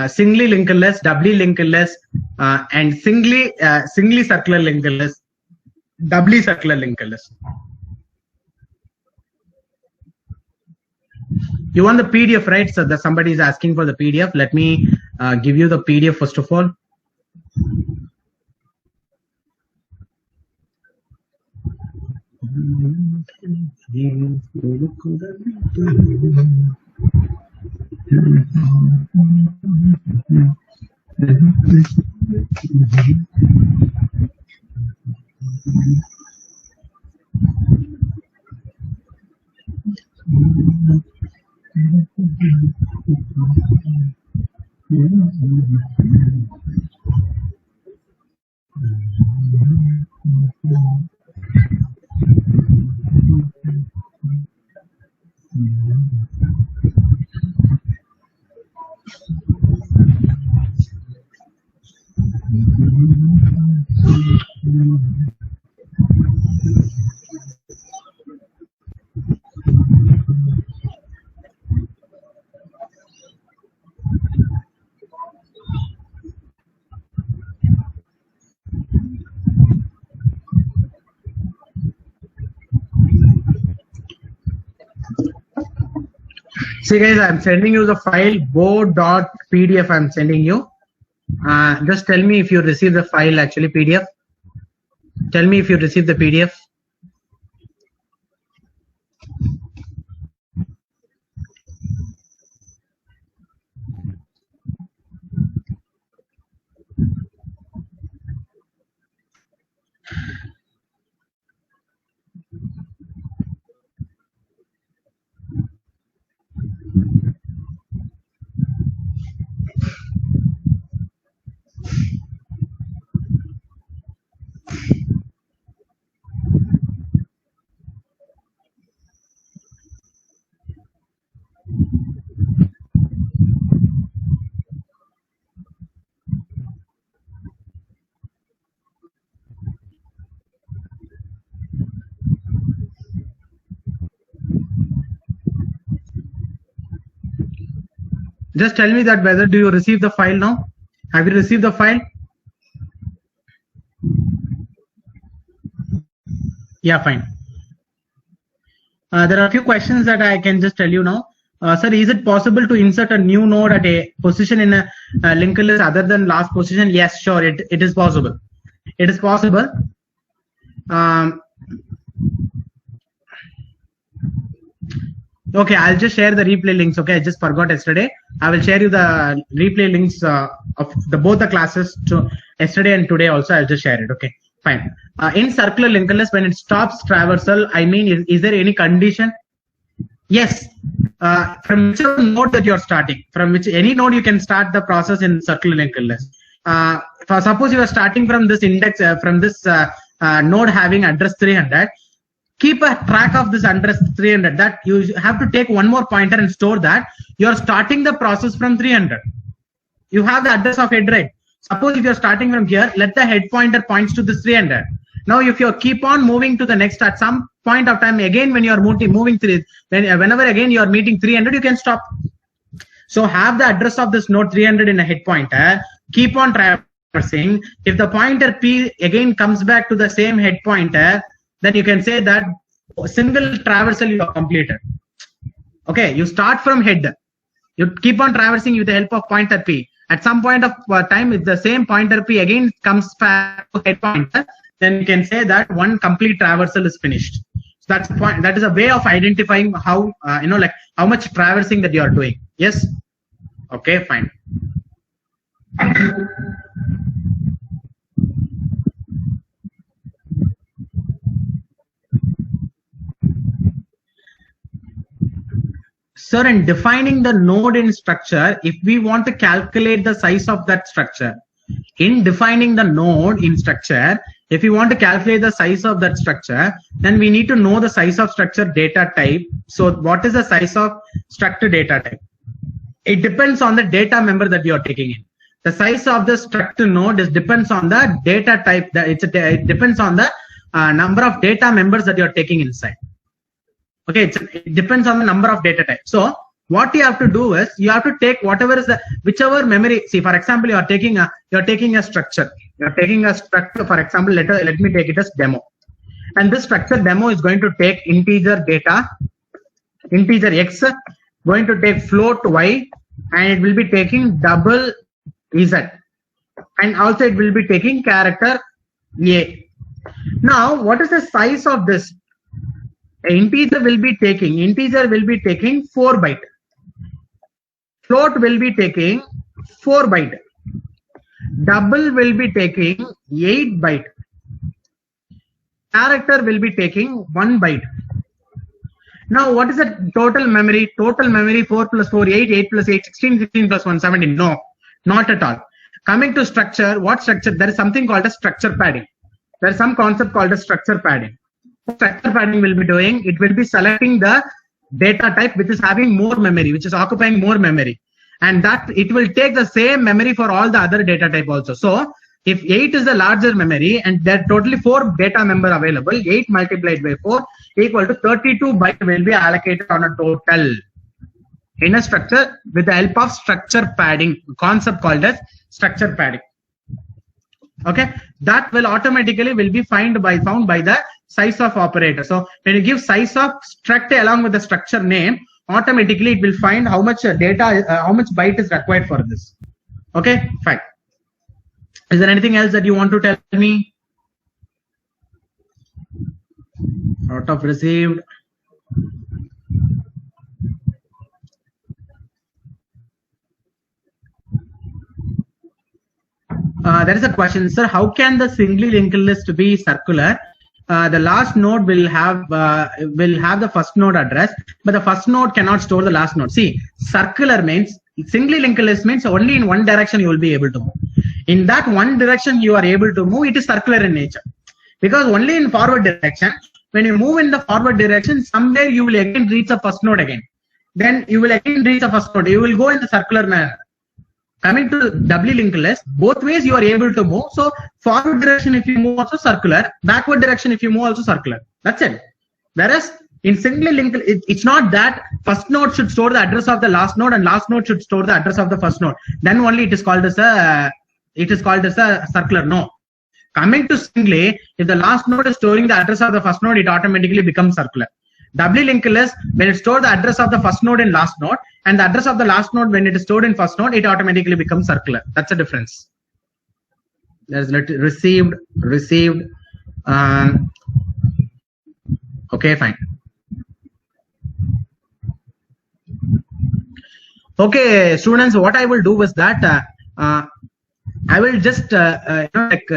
singly linked list, doubly linked list, and singly circular linked list, doubly circular linked list. You want the PDF, right? So that somebody is asking for the PDF. Let me give you the PDF first of all. See guys, I'm sending you the file bo.pdf. I'm sending you. Just tell me if you receive the file, actually PDF. Tell me if you receive the PDF. Just tell me that whether do you receive the file now? Have you received the file? Yeah, fine. There are a few questions that I can just tell you now. Sir, is it possible to insert a new node at a position in a linked list other than last position? Yes, sure, it is possible. It is possible. Okay, I'll just share the replay links. Okay, I just forgot yesterday. I will share you the replay links of both the classes to yesterday and today also. I'll just share it. Okay, fine. In circular linked list, when it stops traversal, I mean, is there any condition? Yes. From whichever node that you're starting, from which any node you can start the process in circular linked list. For suppose you are starting from this index, from this node having address 300. Keep a track of this address 300, that you have to take one more pointer and store that. You're starting the process from 300. You have the address of head, right? Suppose if you're starting from here, let the head pointer points to this 300. Now, if you keep on moving to the next, at some point of time, again, when you're moving through, whenever again you're meeting 300, you can stop. So have the address of this node 300 in a head pointer. Keep on traversing, if the pointer P again comes back to the same head pointer, then you can say that single traversal you have completed. Okay, you start from head, you keep on traversing with the help of pointer P. At some point of time, if the same pointer P again comes back to head pointer, then you can say that one complete traversal is finished. So that's the point. That is a way of identifying how like how much traversing that you are doing. Yes. Okay, fine. Sir, in defining the node in structure, if we want to calculate the size of that structure, in defining the node in structure, if you want to calculate the size of that structure, then we need to know the size of structure data type. So what is the size of structure data type? It depends on the data member that you are taking in. The size of the structure node depends on the data type. It depends on the number of data members that you are taking inside. Okay, it depends on the number of data types. So what you have to do is you have to take whatever is the whichever memory. See, for example, you are taking a structure. You are taking a structure. For example, let me take it as demo. And this structure demo is going to take integer data, integer x, going to take float y, and it will be taking double z, and also it will be taking character a. Now, what is the size of this? Integer will be taking 4 byte. Float will be taking 4 byte. Double will be taking 8 byte. Character will be taking 1 byte. Now, what is the total memory? Total memory 4 plus 4, 8, 8 plus 8, 16, 16 plus 1, 17. No, not at all. Coming to structure, what structure? There is something called a structure padding. There is some concept called a structure padding. Structure padding will be doing, it will be selecting the data type which is having more memory, which is occupying more memory, and that it will take the same memory for all the other data type also. So if 8 is the larger memory and there are totally 4 data member available, 8 multiplied by 4 equal to 32 byte will be allocated on a total in a structure with the help of structure padding, concept called as structure padding. Okay, that will automatically will be found by the size of operator. So when you give size of struct along with the structure name, automatically it will find how much data, how much byte is required for this. Okay, fine. Is there anything else that you want to tell me? Out of received. There is a question, sir. How can the singly linked list be circular? The last node will have the first node address, but the first node cannot store the last node. See, circular means singly linked list means only in one direction you will be able to move. In that one direction you are able to move, it is circular in nature. Because only in forward direction, when you move in the forward direction, somewhere you will again reach the first node again. Then you will again reach the first node. You will go in the circular manner. Coming to doubly linked list, both ways you are able to move. So forward direction if you move also circular, backward direction if you move also circular. That's it. Whereas in singly linked, it's not that first node should store the address of the last node and last node should store the address of the first node. Then only it is called as a circular. No. Coming to singly, if the last node is storing the address of the first node, it automatically becomes circular. Doubly linked list, when it stores the address of the first node in last node and the address of the last node when it is stored in first node, it automatically becomes circular. That's the difference. There's received. Okay, fine. Okay, students, what I will do is that I will just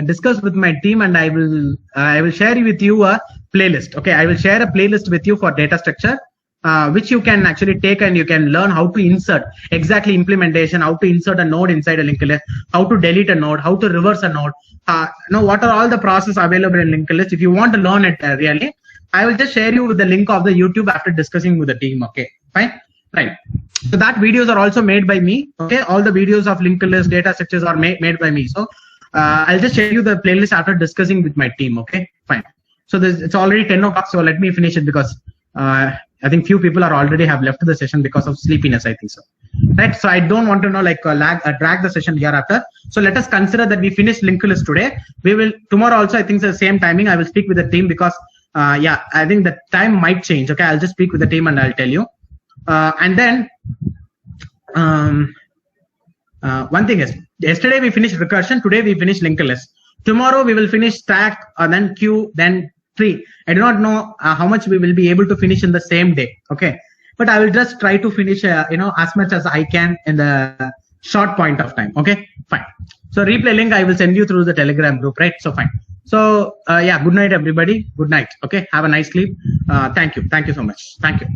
discuss with my team, and I will share with you a playlist. Okay, I will share a playlist with you for data structure, which you can actually take and you can learn how to insert exactly implementation, how to insert a node inside a linked list, how to delete a node, how to reverse a node. What are all the processes available in linked list? If you want to learn it really, I will just share you with the link of the YouTube after discussing with the team. Okay, fine, right. So that videos are also made by me. Okay, all the videos of linked list data structures are made by me. So I'll just share you the playlist after discussing with my team. Okay, fine. So it's already 10 o'clock. So let me finish it because I think few people are already have left the session because of sleepiness. I think so. right? So I don't want to know drag the session hereafter. So let us consider that we finish linked list today. We will tomorrow also, I think it's the same timing. I will speak with the team because I think the time might change. Okay, I'll just speak with the team and I'll tell you. And then one thing is, yesterday we finished recursion, today we finished linked list. Tomorrow we will finish stack, then queue, then tree. I do not know how much we will be able to finish in the same day. Okay, but I will just try to finish as much as I can in the short point of time. Okay, fine. So replay link I will send you through the Telegram group, right? So fine. So good night everybody. Good night. Okay, have a nice sleep. Thank you so much. Thank you.